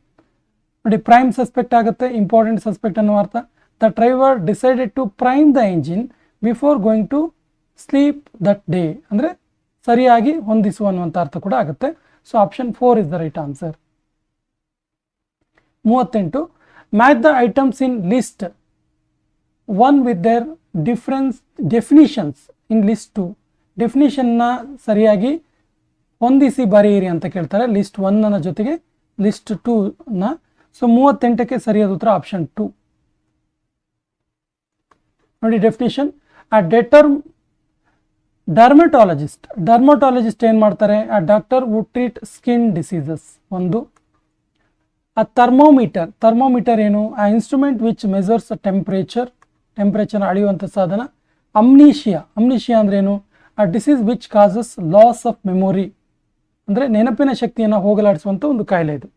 ನೋಡಿ, ಪ್ರೈಮ್ ಸಸ್ಪೆಕ್ಟ್ ಆಗುತ್ತೆ, ಇಂಪಾರ್ಟೆಂಟ್ ಸಸ್ಪೆಕ್ಟ್ ಅನ್ನೋ ಅರ್ಥ. The driver decided to prime the engine before going to sleep that day ಅಂದರೆ ಸರಿಯಾಗಿ ಹೊಂದಿಸುವ ಅನ್ನುವಂಥ ಅರ್ಥ ಕೂಡ ಆಗುತ್ತೆ. So option 4 is the right answer. 38, match the items in list 1 with their definitions in list 2. ಡೆಫಿನಿಷನ್ನ ಸರಿಯಾಗಿ ಹೊಂದಿಸಿ ಬರೆಯಿರಿ ಅಂತ ಕೇಳ್ತಾರೆ ಲಿಸ್ಟ್ 1ನ ಜೊತೆಗೆ ಲಿಸ್ಟ್ 2ನ. ಸೊ 38ಕ್ಕೆ ಸರಿಯಾದ ಉತ್ತರ ಆಪ್ಷನ್ 2. ನೋಡಿ, ಡೆಫಿನಿಷನ್, ಆ ಡರ್ಮಟಾಲಜಿಸ್ಟ್ ಏನು ಮಾಡ್ತಾರೆ, a doctor would treat skin diseases. ಒಂದು. ಆ ಥರ್ಮೋಮೀಟರ್ ಏನು, a instrument which measures temperature ಅಳೆಯುವಂಥ ಸಾಧನ. ಅಮ್ನೀಷಿಯಾ ಅಂದ್ರೆ ಏನು, a disease which causes loss of memory ಅಂದರೆ ನೆನಪಿನ ಶಕ್ತಿಯನ್ನು ಹೋಗಲಾಡಿಸುವಂಥ ಒಂದು ಕಾಯಿಲೆ ಇದು.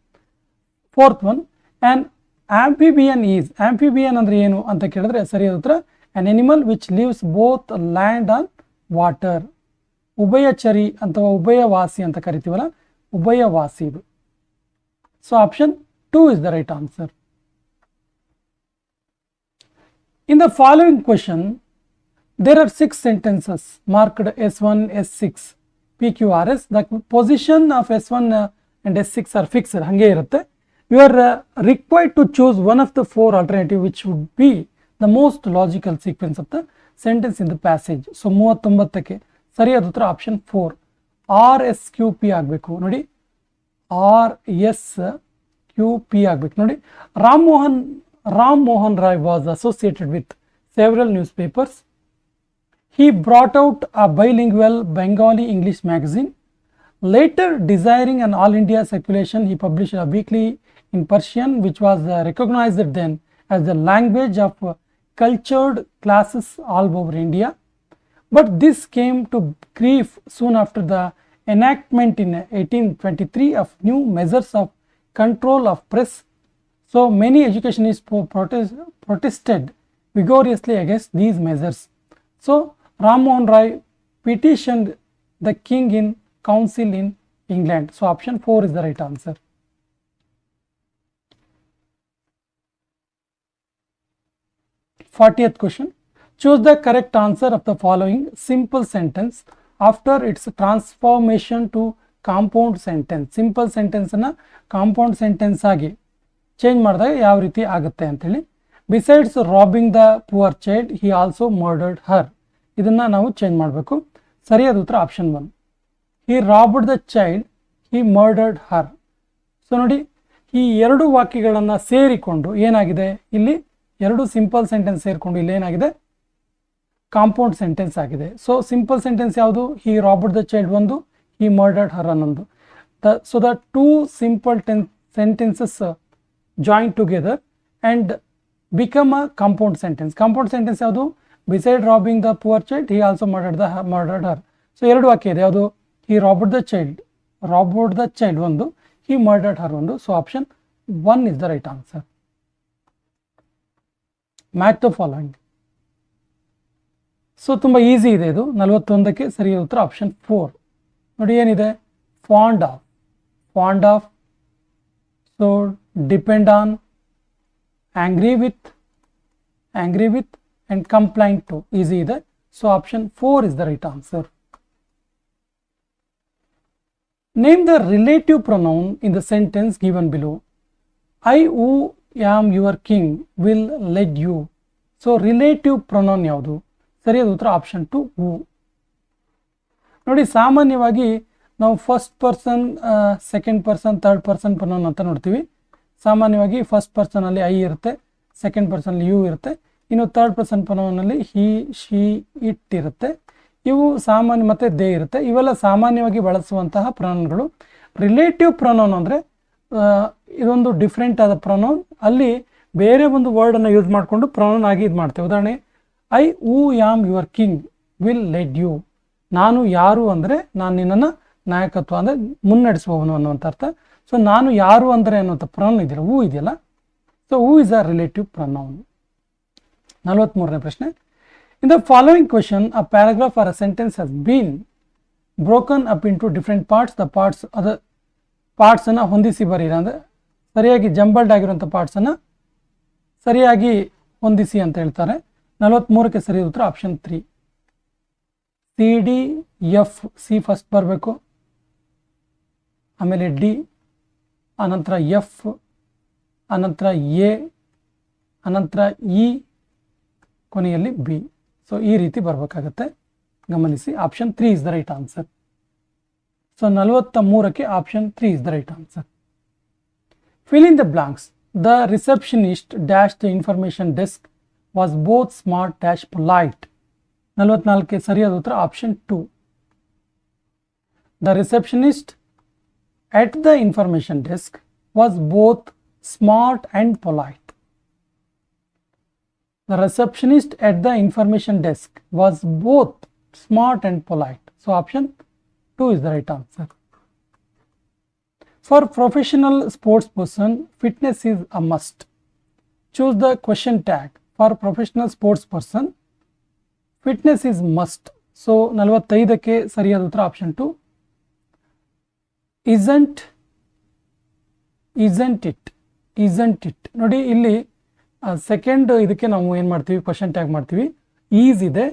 4th ಒನ್, ಆ್ಯನ್ ಆಂಫಿಬಿಯನ್ ಅಂದರೆ ಏನು ಅಂತ ಕೇಳಿದ್ರೆ ಸರಿಯಾದ ಉತ್ತರ an animal which lives both land on water. ಉಭಯಚರಿ ಅಥವಾ ಉಭಯವಾಸಿ ಅಂತ ಕರಿತೀವಲ್ಲ, ಉಭಯವಾಸಿ ಇದು. So option 2 is the right answer. In the following question, there are 6 sentences marked S1, S6, PQRS. The position of S1 and S6 are fixed. hange irutte. You are required to choose one of the 4 alternative which would be the most logical sequence of the sentence in the passage. So 39ಕ್ಕೆ ಸರಿಯಾದ ಉತ್ತರ option 4 RSQP ಆಗಬೇಕು. ನೋಡಿ, RSQP ಆಗಬೇಕು. ನೋಡಿ, Ram Mohan Roy was associated with several newspapers. He brought out a bilingual Bengali English magazine. Later, desiring an all India circulation, he published a weekly in Persian which was recognized then as the language of cultured classes all over India. But this came to grief soon after the enactment in 1823 of new measures of control of press. So many educationists protested vigorously against these measures. So Ram Mohan Roy petitioned the king in council in England. So option 4 is the right answer. 40th question, choose the correct answer of the following simple sentence after its transformation to compound sentence. Simple ಸೆಂಟೆನ್ಸನ್ನು compound sentence ಆಗಿ change ಮಾಡಿದಾಗ ಯಾವ ರೀತಿ ಆಗುತ್ತೆ ಅಂತೇಳಿ. Besides robbing the poor child he also murdered her. ಇದನ್ನು ನಾವು change ಮಾಡಬೇಕು. ಸರಿಯಾದ ಉತ್ತರ option 1. He robbed the child, he murdered her. So ನೋಡಿ, ಈ ಎರಡು ವಾಕ್ಯಗಳನ್ನು ಸೇರಿಕೊಂಡು ಏನಾಗಿದೆ, ಇಲ್ಲಿ ಎರಡು ಸಿಂಪಲ್ ಸೆಂಟೆನ್ಸ್ ಸೇರಿಕೊಂಡು ಇಲ್ಲಿ ಏನಾಗಿದೆ, ಕಾಂಪೌಂಡ್ ಸೆಂಟೆನ್ಸ್ ಆಗಿದೆ. ಸೊ ಸಿಂಪಲ್ ಸೆಂಟೆನ್ಸ್ ಯಾವುದು, ಹಿ ರಾಬ್ಡ್ ದ ಚೈಲ್ಡ್ ಒಂದು, ಹಿ ಮರ್ಡರ್ಡ್ ಹರ್ ಅನ್ನೊಂದು. So the two simple sentences join together and become a compound sentence. Compound sentence ಯಾವುದು, beside robbing the poor child he also murdered her. So ಎರಡು ವಾಕ್ಯ ಇದೆ, ಯಾವುದು, he robbed the child ಒಂದು, he murdered her ಒಂದು. So option 1 is the right answer. Match the following. So ತುಂಬ easy ಇದೆ ಇದು. 41ಕ್ಕೆ ಸರಿಯಾದ ಉತ್ತರ ಆಪ್ಷನ್ 4. ನೋಡಿ ಏನಿದೆ, fond of, so depend on, angry with and complaint to. Easy ಇದೆ. So option 4 is the right answer. Name the relative pronoun in the sentence given below. I who am your king will lead you. So relative pronoun ಯಾವುದು, ಸರಿಯಾದ ಉತ್ತರ option 2 who. ನೋಡಿ, ಸಾಮಾನ್ಯವಾಗಿ ನಾವು first person, second person, third person pronoun ಅಂತ ನೋಡ್ತೀವಿ. ಸಾಮಾನ್ಯವಾಗಿ first ಪರ್ಸನಲ್ಲಿ ಐ ಇರುತ್ತೆ, ಸೆಕೆಂಡ್ ಪರ್ಸನಲ್ಲಿ ಯು ಇರುತ್ತೆ, ಇನ್ನು ಥರ್ಡ್ ಪರ್ಸನ್ ಪ್ರೊನೌನಲ್ಲಿ ಹಿ, ಶಿ, ಇಟ್ ಇರುತ್ತೆ. ಇವು ಸಾಮಾನ್ಯ, ಮತ್ತು ದೇ ಇರುತ್ತೆ. ಇವೆಲ್ಲ ಸಾಮಾನ್ಯವಾಗಿ ಬಳಸುವಂತಹ ಪ್ರೊನೌನ್ಗಳು. ರಿಲೇಟಿವ್ ಪ್ರೊನೌನ್ ಅಂದರೆ ಇದೊಂದು ಡಿಫ್ರೆಂಟ್ ಆದ ಪ್ರೊನೌನ್. ಅಲ್ಲಿ ಬೇರೆ ಒಂದು ವರ್ಡನ್ನು ಯೂಸ್ ಮಾಡಿಕೊಂಡು ಪ್ರೊನೌನ್ ಆಗಿ ಇದು ಮಾಡ್ತೇವೆ. ಉದಾಹರಣೆ, I who am your king will led you. ನಾನು ಯಾರು ಅಂದರೆ ನಾನು ನಿನ್ನನ್ನು ನಾಯಕತ್ವ ಅಂದರೆ ಮುನ್ನಡೆಸುವವನು ಅನ್ನುವಂಥ ಅರ್ಥ. ಸೊ ನಾನು ಯಾರು ಅಂದರೆ ಅನ್ನುವಂಥ ಪ್ರೊನೌನ್ ಇದೆಯಲ್ಲ, ಹೂ ಇದೆಯಲ್ಲ, so who is a relative pronoun. 43ನೇ ಪ್ರಶ್ನೆ. In the following question a paragraph or a sentence has been broken up into different parts. The parts, ಅದ ಪಾರ್ಟ್ಸನ್ನು ಹೊಂದಿಸಿ ಬರೀರಿ. ಅಂದರೆ ಸರಿಯಾಗಿ ಜಂಬಲ್ಡ್ ಆಗಿರುವಂಥ ಪಾರ್ಟ್ಸನ್ನು ಸರಿಯಾಗಿ ಹೊಂದಿಸಿ ಅಂತ ಹೇಳ್ತಾರೆ. 43ಕ್ಕೆ ಸರಿಯಾದ ಉತ್ತರ option 3. C, D, F. C first ಬರಬೇಕು, ಆಮೇಲೆ ಡಿ, ಅನಂತರ ಎಫ್, ಅನಂತರ ಎ, ಅನಂತರ ಇ, ಕೊನೆಯಲ್ಲಿ ಬಿ. ಸೊ ಈ ರೀತಿ ಬರಬೇಕಾಗತ್ತೆ, ಗಮನಿಸಿ. Option 3 is the right answer. So 43ಕ್ಕೆ option 3 is the right answer. Fill in the blanks. The receptionist dash the information desk was both smart dash polite. 44ಕ್ಕೆ ಸರಿಯಾದ ಉತ್ತರ option 2. The receptionist at the information desk was both smart and polite. The receptionist at the information desk was both smart and polite. So option 2 is the right answer. For professional sports person, fitness is a must. Choose the question tag. For professional sports person, fitness is must. So 45ಕ್ಕೆ ಸರಿಯಾದ ಉತ್ತರ option 2. Isn't it. ನೋಡಿ, ಇಲ್ಲಿ second ಇದಕ್ಕೆ ನಾವು ಏನು ಮಾಡ್ತೀವಿ, question tag ಮಾಡ್ತೀವಿ. Is ಇದೆ,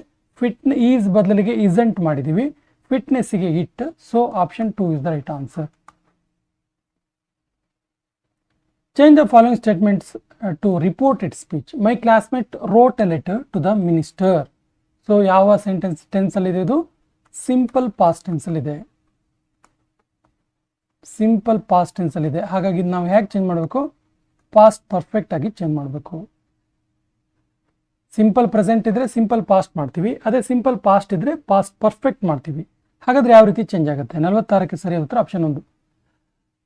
ಈಸ್ ಬದಲಿಗೆ ಇಸಂಟ್ ಮಾಡಿದ್ದೀವಿ, ಫಿಟ್ನೆಸ್ಸಿಗೆ it. So option 2 is the right answer. Change the following statements to report its speech. My classmate wrote a letter to the minister. So ಯಾವ ಸೆಂಟೆನ್ಸ್ ಟೆನ್ಸ್ ಅಲ್ಲಿ ಇದೆ? ಇದು simple past tense ಅಲ್ಲಿ ಇದೆ. Simple past tense ಅಲ್ಲಿ ಇದೆ. ಹಾಗಾಗಿ ನಾವು ಹೇಗೆ ಚೇಂಜ್ ಮಾಡಬೇಕು? ಪಾಸ್ಟ್ ಪರ್ಫೆಕ್ಟ್ ಆಗಿ ಚೇಂಜ್ ಮಾಡಬೇಕು. ಸಿಂಪಲ್ ಪ್ರೆಸೆಂಟ್ ಇದ್ರೆ ಸಿಂಪಲ್ ಪಾಸ್ಟ್ ಮಾಡ್ತೀವಿ, ಅದೇ ಸಿಂಪಲ್ ಪಾಸ್ಟ್ ಇದ್ರೆ ಪಾಸ್ಟ್ ಪರ್ಫೆಕ್ಟ್ ಮಾಡ್ತೀವಿ. ಹಾಗಾದ್ರೆ ಯಾವ ರೀತಿ ಚೇಂಜ್ ಆಗುತ್ತೆ? 46ಕ್ಕೆ ಸರಿಯಾದ ಉತ್ತರ option 1.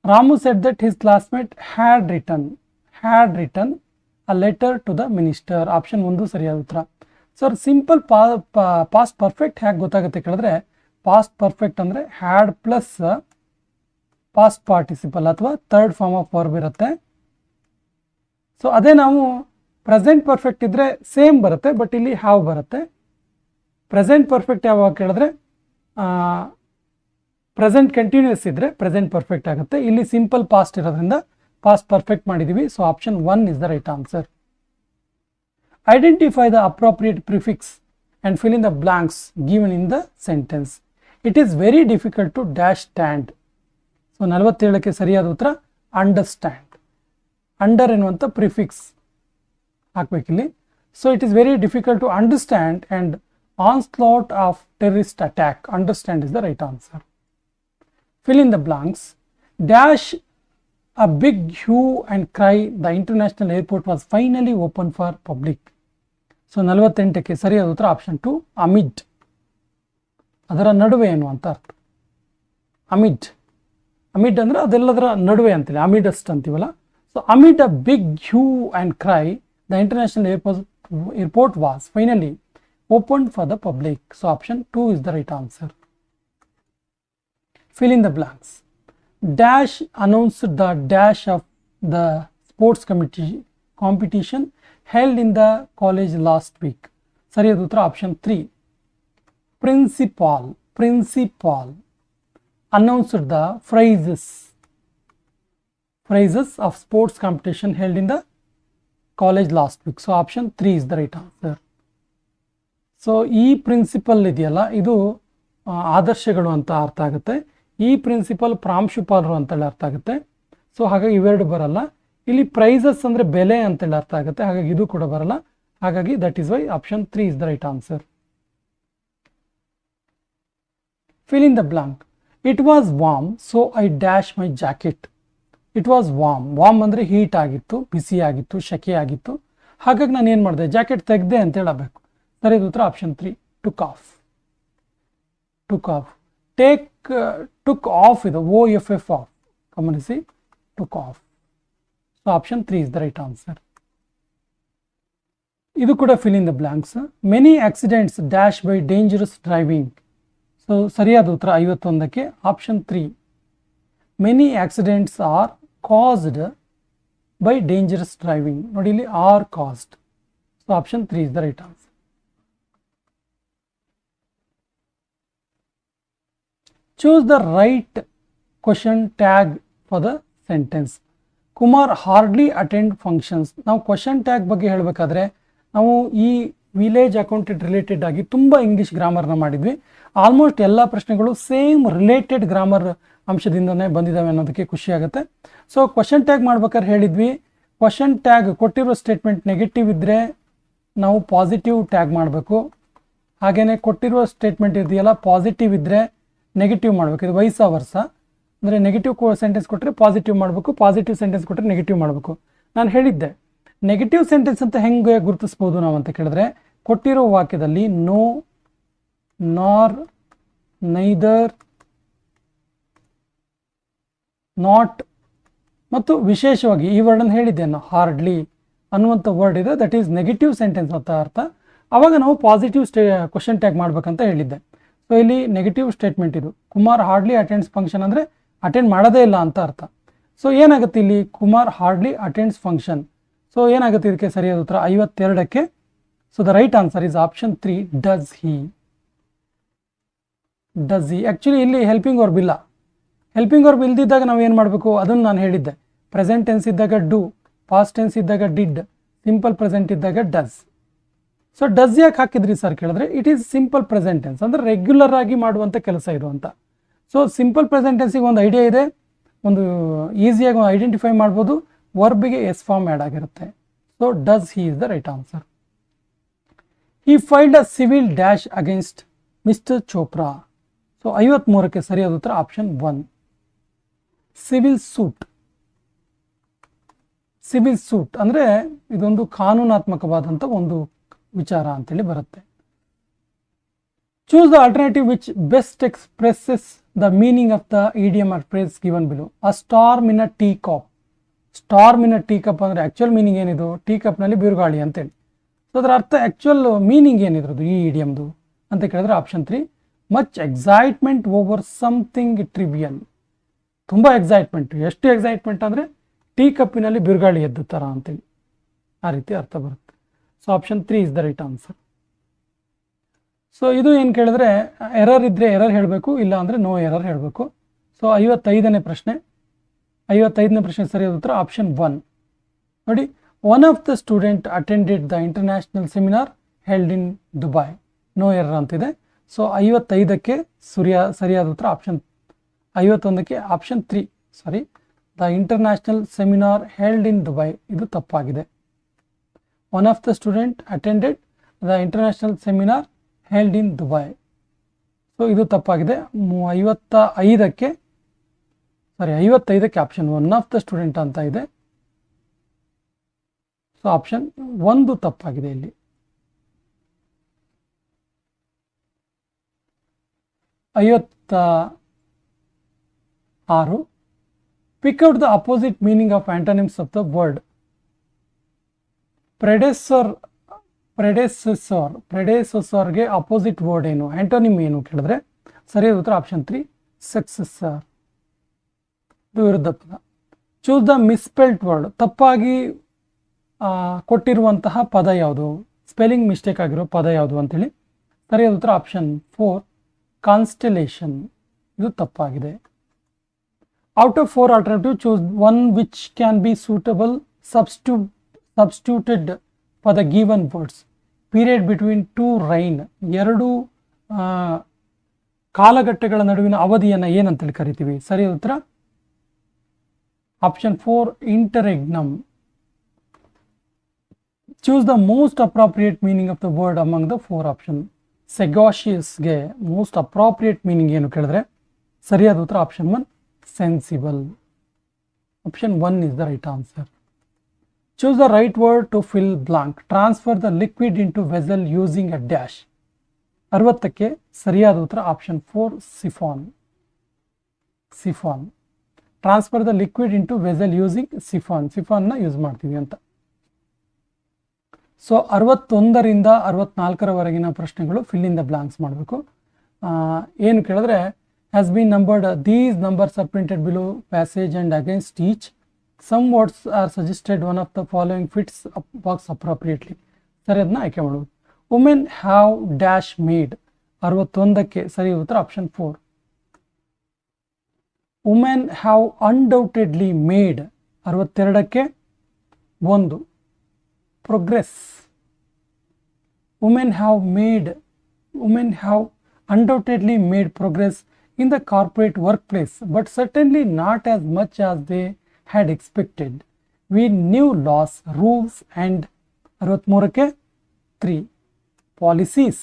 Ramu said that his classmate had written a letter to the minister. Option 1 ಸರಿಯಾದ ಉತ್ತರ. ಸರ್, ಸಿಂಪಲ್ ಪಾಸ್ಟ್ ಪರ್ಫೆಕ್ಟ್ ಹೇಗೆ ಗೊತ್ತಾಗುತ್ತೆ ಕೇಳಿದ್ರೆ, ಪಾಸ್ಟ್ ಪರ್ಫೆಕ್ಟ್ ಅಂದರೆ ಹ್ಯಾಡ್ ಪ್ಲಸ್ ಪಾಸ್ಟ್ ಪಾರ್ಟಿಸಿಪಲ್ ಅಥವಾ ಥರ್ಡ್ ಫಾರ್ಮ್ ಆಫ್ ವರ್ಬ್ ಇರುತ್ತೆ. ಸೊ ಅದೇ ನಾವು ಪ್ರೆಸೆಂಟ್ ಪರ್ಫೆಕ್ಟ್ ಇದ್ದರೆ ಸೇಮ್ ಬರುತ್ತೆ, ಬಟ್ ಇಲ್ಲಿ ಹ್ಯಾವ್ ಬರುತ್ತೆ. ಪ್ರೆಸೆಂಟ್ ಪರ್ಫೆಕ್ಟ್ ಯಾವಾಗ ಕೇಳಿದ್ರೆ ಪ್ರೆಸೆಂಟ್ ಕಂಟಿನ್ಯೂಸ್ ಇದ್ದರೆ ಪ್ರೆಸೆಂಟ್ ಪರ್ಫೆಕ್ಟ್ ಆಗುತ್ತೆ. ಇಲ್ಲಿ ಸಿಂಪಲ್ ಪಾಸ್ಟ್ ಇರೋದ್ರಿಂದ ಪಾಸ್ಟ್ ಪರ್ಫೆಕ್ಟ್ ಮಾಡಿದ್ದೀವಿ. So option 1 is the right answer. Identify the appropriate prefix and fill in the blanks given in the sentence. It is very difficult to dash stand. So 47ಕ್ಕೆ ಸರಿಯಾದ ಉತ್ತರ understand. Under ಎನ್ನುವಂಥ prefix ಹಾಕಬೇಕಿಲ್ಲಿ. So it is very difficult to understand and onslaught of terrorist attack. Understand is the right answer. Fill in the blanks. Dash a big hue and cry. The international airport was finally open for public. So 48ಕ್ಕೆ ಸರಿಯಾದ ಉತ್ತರ option 2 amid. ಅದರ ನಡುವೆ ಎನ್ನುವಂಥ ಅರ್ಥ. Amid ಅಂದರೆ ಅದೆಲ್ಲದರ ನಡುವೆ ಅಂತೇಳಿ amidst ಅಂತೀವಲ್ಲ. So amid a big hue and cry the international airport was finally open for the public. So option 2 is the right answer. Fill in the blanks. Dash announced the dash of the sports competition held in the college last week. ಸರಿಯಾದ ಉತ್ತರ option 3. Principal announced the prizes of sports competition held in the college last week. So option 3 is the right answer. So ಈ principal ಇದೆಯಲ್ಲ, ಇದು ಆದರ್ಶಗಳು ಅಂತ ಅರ್ಥ ಆಗುತ್ತೆ. ಈ ಪ್ರಿನ್ಸಿಪಲ್ ಪ್ರಾಂಶುಪಾಲರು ಅಂತೇಳಿ ಅರ್ಥ ಆಗುತ್ತೆ. ಸೊ ಹಾಗಾಗಿ ಇವೆರಡು ಬರಲ್ಲ. ಇಲ್ಲಿ ಪ್ರೈಸಸ್ ಅಂದರೆ ಬೆಲೆ ಅಂತೇಳಿ ಅರ್ಥ ಆಗುತ್ತೆ, ಹಾಗಾಗಿ ಇದು ಕೂಡ ಬರಲ್ಲ. ಹಾಗಾಗಿ that is why option 3 is the right answer. fill in the blank. It was warm, so I dashed my jacket. It was warm. Warm ಅಂದರೆ ಹೀಟ್ ಆಗಿತ್ತು, ಬಿಸಿ ಆಗಿತ್ತು, ಶೆಕೆ ಆಗಿತ್ತು. ಹಾಗಾಗಿ ನಾನು ಏನು ಮಾಡಿದೆ, ಜಾಕೆಟ್ ತೆಗೆದೆ ಅಂತ ಹೇಳಬೇಕು. ಸರಿಯಾದ ಉತ್ತರ option 3, took off. took off. took off ಇದು OFF off. ಗಮನಿಸಿ, took off. So option 3 is the right answer. ಇದು ಕೂಡ fill in the blanks. Many accidents dash by dangerous driving. So ಸರಿಯಾದ ಉತ್ತರ 51ಕ್ಕೆ option 3. Many accidents are caused by dangerous driving. ನೋಡಿ ಇಲ್ಲಿ are caused. So option 3 is the right answer. Choose the right question tag for the sentence. Kumar hardly attend functions. ನಾವು question tag ಬಗ್ಗೆ ಹೇಳಬೇಕಾದ್ರೆ ನಾವು ಈ village accountant related ಆಗಿ ತುಂಬ English ಗ್ರಾಮರ್ನ ಮಾಡಿದ್ವಿ. ಆಲ್ಮೋಸ್ಟ್ ಎಲ್ಲ ಪ್ರಶ್ನೆಗಳು ಸೇಮ್ ರಿಲೇಟೆಡ್ ಗ್ರಾಮರ್ ಅಂಶದಿಂದನೇ ಬಂದಿದ್ದಾವೆ ಅನ್ನೋದಕ್ಕೆ ಖುಷಿ ಆಗುತ್ತೆ. ಸೊ ಕ್ವಶನ್ ಟ್ಯಾಗ್ ಮಾಡ್ಬೇಕಾದ್ರೆ ಹೇಳಿದ್ವಿ, ಕ್ವಶನ್ ಟ್ಯಾಗ್ ಕೊಟ್ಟಿರೋ ಸ್ಟೇಟ್ಮೆಂಟ್ ನೆಗೆಟಿವ್ ಇದ್ದರೆ ನಾವು ಪಾಸಿಟಿವ್ ಟ್ಯಾಗ್ ಮಾಡಬೇಕು. ಹಾಗೆಯೇ ಕೊಟ್ಟಿರುವ ಸ್ಟೇಟ್ಮೆಂಟ್ ಇದೆಯಲ್ಲ ಪಾಸಿಟಿವ್ ಇದ್ದರೆ ನೆಗೆಟಿವ್ ಮಾಡಬೇಕು. ಇದು ವೈಸ ವರ್ಸ, ಅಂದರೆ ನೆಗೆಟಿವ್ ಸೆಂಟೆನ್ಸ್ ಕೊಟ್ಟರೆ ಪಾಸಿಟಿವ್ ಮಾಡಬೇಕು, ಪಾಸಿಟಿವ್ ಸೆಂಟೆನ್ಸ್ ಕೊಟ್ಟರೆ ನೆಗೆಟಿವ್ ಮಾಡಬೇಕು. ನಾನು ಹೇಳಿದ್ದೆ ನೆಗೆಟಿವ್ ಸೆಂಟೆನ್ಸ್ ಅಂತ ಹೆಂಗೆ ಗುರುತಿಸ್ಬೋದು ನಾವು ಅಂತ ಕೇಳಿದ್ರೆ, ಕೊಟ್ಟಿರೋ ವಾಕ್ಯದಲ್ಲಿ ನೋ, ನಾರ್, ನೈದರ್, ನಾಟ್ ಮತ್ತು ವಿಶೇಷವಾಗಿ ಈ ವರ್ಡನ್ನು ಹೇಳಿದ್ದೆ ನಾನು, ಹಾರ್ಡ್ಲಿ ಅನ್ನುವಂಥ ವರ್ಡ್ ಇದೆ, ದಟ್ ಈಸ್ ನೆಗೆಟಿವ್ ಸೆಂಟೆನ್ಸ್ ಅಂತ ಅರ್ಥ. ಆವಾಗ ನಾವು ಪಾಸಿಟಿವ್ ಕ್ವಶನ್ ಟ್ಯಾಗ್ ಮಾಡ್ಬೇಕಂತ ಹೇಳಿದ್ದೆ. ಸೊ ಇಲ್ಲಿ ನೆಗೆಟಿವ್ ಸ್ಟೇಟ್ಮೆಂಟ್ ಇದು, ಕುಮಾರ್ ಹಾರ್ಡ್ಲಿ ಅಟೆಂಡ್ಸ್ ಫಂಕ್ಷನ್ ಅಂದರೆ ಅಟೆಂಡ್ ಮಾಡೋದೇ ಇಲ್ಲ ಅಂತ ಅರ್ಥ. ಸೊ ಏನಾಗುತ್ತೆ ಇಲ್ಲಿ, Kumar hardly attends function. So ಏನಾಗುತ್ತೆ ಇದಕ್ಕೆ ಸರಿಯಾದ ಉತ್ತರ 52ಕ್ಕೆ. So the right answer is option 3, does he. Does he. Actually ಇಲ್ಲಿ ಹೆಲ್ಪಿಂಗ್ ವರ್ಬ್ ಇಲ್ಲ. ಹೆಲ್ಪಿಂಗ್ ವರ್ಬ್ ಇಲ್ದಿದ್ದಾಗ ನಾವು ಏನು ಮಾಡಬೇಕು ಅದನ್ನು ನಾನು ಹೇಳಿದ್ದೆ. ಪ್ರೆಸೆಂಟ್ ಟೆನ್ಸ್ ಇದ್ದಾಗ ಡು, ಪಾಸ್ಟ್ ಟೆನ್ಸ್ ಇದ್ದಾಗ ಡಿಡ್, ಸಿಂಪಲ್ ಪ್ರೆಸೆಂಟ್ ಇದ್ದಾಗ ಡಸ್. ಸೊ ಡಸ್ ಯಾಕೆ ಹಾಕಿದ್ರಿ ಸರ್ ಕೇಳಿದ್ರೆ, it is simple present tense, ಅಂದರೆ ರೆಗ್ಯುಲರ್ ಆಗಿ ಮಾಡುವಂಥ ಕೆಲಸ ಇದು ಅಂತ. ಸೊ ಸಿಂಪಲ್ ಪ್ರೆಸೆಂಟ್ ಟೆನ್ಸಿಗೆ ಒಂದು ಐಡಿಯಾ ಇದೆ, ಒಂದು ಈಸಿಯಾಗಿ ಐಡೆಂಟಿಫೈ ಮಾಡ್ಬೋದು, ವರ್ಬಿಗೆ ಎಸ್ ಫಾರ್ಮ್ ಆ್ಯಡ್ ಆಗಿರುತ್ತೆ. So does he is the right answer. He filed a civil dash against mister Chopra. So 53ಕ್ಕೆ ಸರಿಯಾದ ಉತ್ತರ option 1, civil suit. Civil suit ಅಂದರೆ ಇದೊಂದು ಕಾನೂನಾತ್ಮಕವಾದಂಥ ಒಂದು ವಿಚಾರ ಅಂತೇಳಿ ಬರುತ್ತೆ. Choose the alternative which best expresses the meaning of the idiom or phrase given below. A storm in a tea cup. Storm in a tea cup ಅಂದರೆ actual meaning ಏನಿದು, tea ಕಪ್ನಲ್ಲಿ ಬಿರುಗಾಳಿ ಅಂತೇಳಿ. ಸೊ ಅದರ ಅರ್ಥ ಆ್ಯಕ್ಚುಯಲ್ ಮೀನಿಂಗ್ ಏನಿದ್ರದ್ದು ಈ ಇಡಿಯಮ್ದು ಅಂತ ಕೇಳಿದ್ರೆ option 3, much excitement over something trivial. ತುಂಬ ಎಕ್ಸೈಟ್ಮೆಂಟ್. ಎಷ್ಟು ಎಕ್ಸೈಟ್ಮೆಂಟ್ ಅಂದರೆ ಟೀ ಕಪ್ಪಿನಲ್ಲಿ ಬಿರುಗಾಳಿ ಎದ್ದು ಥರ ಅಂತೇಳಿ ಆ ರೀತಿ ಅರ್ಥ ಬರುತ್ತೆ. So option 3 is the right answer. So ಇದು ಏನು ಕೇಳಿದ್ರೆ, ಎರರ್ ಇದ್ದರೆ ಎರರ್ ಹೇಳಬೇಕು, ಇಲ್ಲ ಅಂದರೆ ನೋ ಎರರ್ ಹೇಳಬೇಕು. ಸೊ 55ನೇ ಪ್ರಶ್ನೆ. 55ನೇ ಪ್ರಶ್ನೆ ಸರಿಯಾದ ಉತ್ತರ ಆಪ್ಷನ್ 1. ನೋಡಿ, one of the student attended the international seminar held in Dubai. No error ಅಂತಿದೆ. ಸೊ 55ಕ್ಕೆ ಸರಿಯಾದ ಉತ್ತರ ಆಪ್ಷನ್ 51ಕ್ಕೆ option 3 sorry, the international seminar held in Dubai ಇದು ತಪ್ಪಾಗಿದೆ. One of the student attended the international seminar held in Dubai. So ಇದು ತಪ್ಪಾಗಿದೆ. 55ಕ್ಕೆ option one of the student ಅಂತ ಇದೆ. ಸೊ ಆಪ್ಷನ್ 1 ತಪ್ಪಾಗಿದೆ ಇಲ್ಲಿ. 56. Pick out the opposite meaning of antonyms of the word. ಪ್ರೆಡೆಸೆಸರ್ಗೆ ಅಪೋಸಿಟ್ ವರ್ಡ್ ಏನು, antonym ಏನು ಕೇಳಿದ್ರೆ ಸರಿಯಾದ ಉತ್ತರ ಆಪ್ಷನ್ 3, ಸಕ್ಸೆಸರ್. ಇದು ವಿರುದ್ಧ ಪದ. Choose the misspelt word. ತಪ್ಪಾಗಿ ಕೊಟ್ಟಿರುವಂತಹ ಪದ ಯಾವುದು, ಸ್ಪೆಲ್ಲಿಂಗ್ ಮಿಸ್ಟೇಕ್ ಆಗಿರೋ ಪದ ಯಾವುದು ಅಂತೇಳಿ. ಸರಿಯಾದ ಉತ್ತರ ಆಪ್ಷನ್ 4, ಕಾನ್ಸ್ಟೆಲೇಷನ್. ಇದು ತಪ್ಪಾಗಿದೆ. Out of 4 alternative choose one which can be suitable substituted for the given words. Period between two reign. 2 ಕಾಲಘಟ್ಟಗಳ ನಡುವಿನ ಅವಧಿಯನ್ನು ಏನಂತೇಳಿ ಕರಿತೀವಿ. ಸರಿಯಾದ ಉತ್ತರ option 4, interregnum. Choose the most appropriate meaning of the word among the 4 option. ಸೆಗಾಷಿಯಸ್ಗೆ most appropriate meaning ಏನು ಕೇಳಿದ್ರೆ ಸರಿಯಾದ ಉತ್ತರ option 1 sensible. Option 1 is the right answer. Choose the right word to fill blank. Transfer the liquid into vessel using a dash. 60ಕ್ಕೆ ಸರಿಯಾದ ಉತ್ತರ option 4 siphon. Siphon. Transfer the liquid into vessel using siphon. ಸಿಫಾನ್ನ use ಮಾಡ್ತೀವಿ ಅಂತ. So 61ರಿಂದ 64ರವರೆಗಿನ ಪ್ರಶ್ನೆಗಳು fill in the blanks ಮಾಡಬೇಕು. ಏನು ಕೇಳಿದ್ರೆ has been numbered, these numbers are printed below passage and against each. Some words are suggested one of the following fits box appropriately. ಸರಿ, ಅದನ್ನ ಆಯ್ಕೆ ಮಾಡುವುದು. Women have dash made. 61ಕ್ಕೆ ಸರಿ ಉತ್ತರ option 4. Women have undoubtedly made. 62ಕ್ಕೆ 1 progress. Women have undoubtedly made progress in the corporate workplace, but certainly not as much as they had expected. We new laws, rules and 63ಕ್ಕೆ 3 policies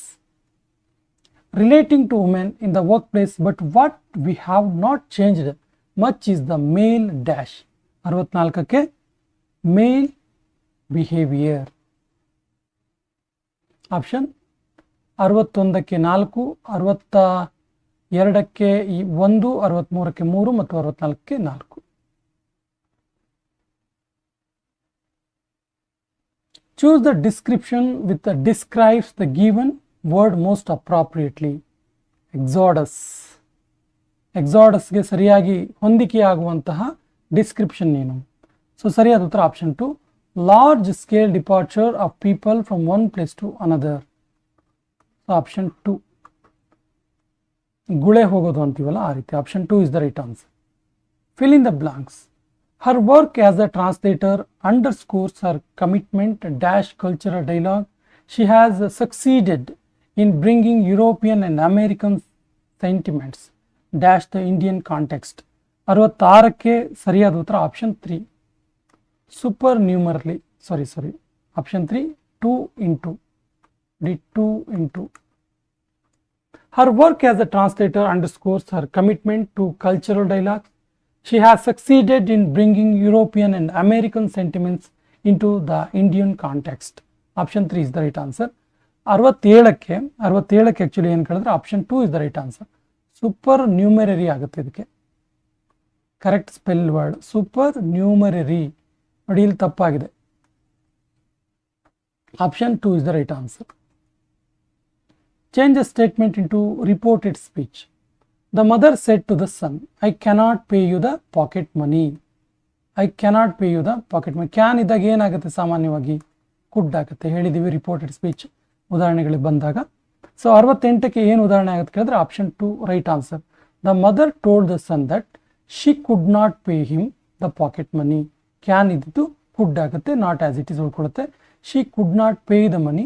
relating to women in the workplace, but what we have not changed much is the male dash. 64ಕ್ಕೆ male behaviour. Option 61ಕ್ಕೆ 4, 62ಕ್ಕೆ 1, 63ಕ್ಕೆ 3 ಮತ್ತು 64ಕ್ಕೆ 4. Choose the description with describes the given word most appropriately. Exodus. ಎಕ್ಸಾಡಸ್ಗೆ ಸರಿಯಾಗಿ ಹೊಂದಿಕೆಯಾಗುವಂತಹ description ಏನು? ಸೊ ಸರಿಯಾದ ಉತ್ತರ option 2 large scale departure of people from one place to another. So option 2 ಗುಳೆ ಹೋಗೋದು ಅಂತೀವಲ್ಲ ಆ ರೀತಿ. Option 2 is the right answer. Fill in the blanks. Her work as a translator underscores her commitment dash cultural dialogue. She has succeeded in bringing European and American sentiments dash the Indian context. 66ಕ್ಕೆ ಸರಿಯಾದ ಉತ್ತರ option 3 super numerally. Sorry, option 3 2 into did 2 into. Her work as a translator underscores her commitment to cultural dialogue. She has succeeded in bringing European and American sentiments into the Indian context. Option 3 is the right answer. 67ಕ್ಕೆ actually ಏನು ಕೇಳಿದ್ರೆ option 2 is the right answer. Supernumerary ಆಗುತ್ತೆ ಇದಕ್ಕೆ. Correct spell word supernumerary. ನೋಡಿ ಇಲ್ಲಿ ತಪ್ಪಾಗಿದೆ. Option 2 is the right answer. Change a statement into reported speech. The mother said to the son, I cannot pay you the pocket money. I cannot pay you the pocket money. Can ಇದ್ದಾಗ ಏನಾಗುತ್ತೆ? ಸಾಮಾನ್ಯವಾಗಿ ಕುಡ್ ಆಗುತ್ತೆ. ಹೇಳಿದ್ದೀವಿ reported speech ಉದಾಹರಣೆಗಳಿಗೆ ಬಂದಾಗ. So 68ಕ್ಕೆ ಏನು ಉದಾಹರಣೆ ಆಗುತ್ತೆ ಕೇಳಿದ್ರೆ option 2 right answer. The mother told the son that she could not pay him the pocket money. Can ಇದ್ದು ಕುಡ್ ಆಗುತ್ತೆ, ನಾಟ್ ಆಸ್ ಇಟ್ ಈಸ್ ಉಳ್ಕೊಳ್ಳುತ್ತೆ. She could not pay the money,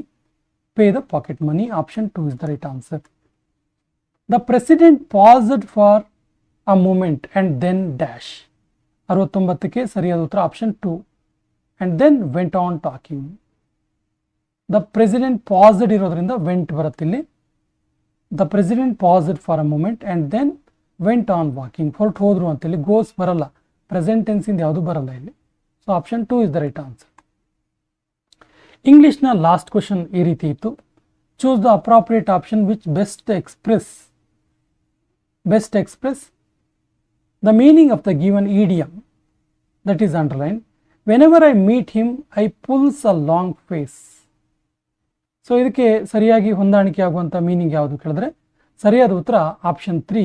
pay the pocket money. Option 2 is the right answer. The president paused for a moment and then dash. 69ಕ್ಕೆ ಸರಿಯಾದ ಉತ್ತರ option 2 and then went on talking. The president paused ಇರೋದ್ರಿಂದ vent ಬರುತ್ತಿಲ್ಲಿ. The president paused for a moment and then went on walking. ಹೊರಟು ಹೋದ್ರು ಅಂತೇಳಿ goes ಬರಲ್ಲ, present ಟೆನ್ಸಿಂದ ಯಾವುದು ಬರಲ್ಲ ಇಲ್ಲಿ. So option 2 is the right answer. ಇಂಗ್ಲಿಷ್ನ ಲಾಸ್ಟ್ ಕ್ವಶನ್ ಈ ರೀತಿ ಇತ್ತು. Choose the appropriate option which best express the meaning of the given idiom that is underline. Whenever I meet him I pulls a long face. So ಇದಕ್ಕೆ ಸರಿಯಾಗಿ ಹೊಂದಾಣಿಕೆ ಆಗುವಂಥ meaning ಯಾವುದು ಕೇಳಿದ್ರೆ ಸರಿಯಾದ ಉತ್ತರ ಆಪ್ಷನ್ 3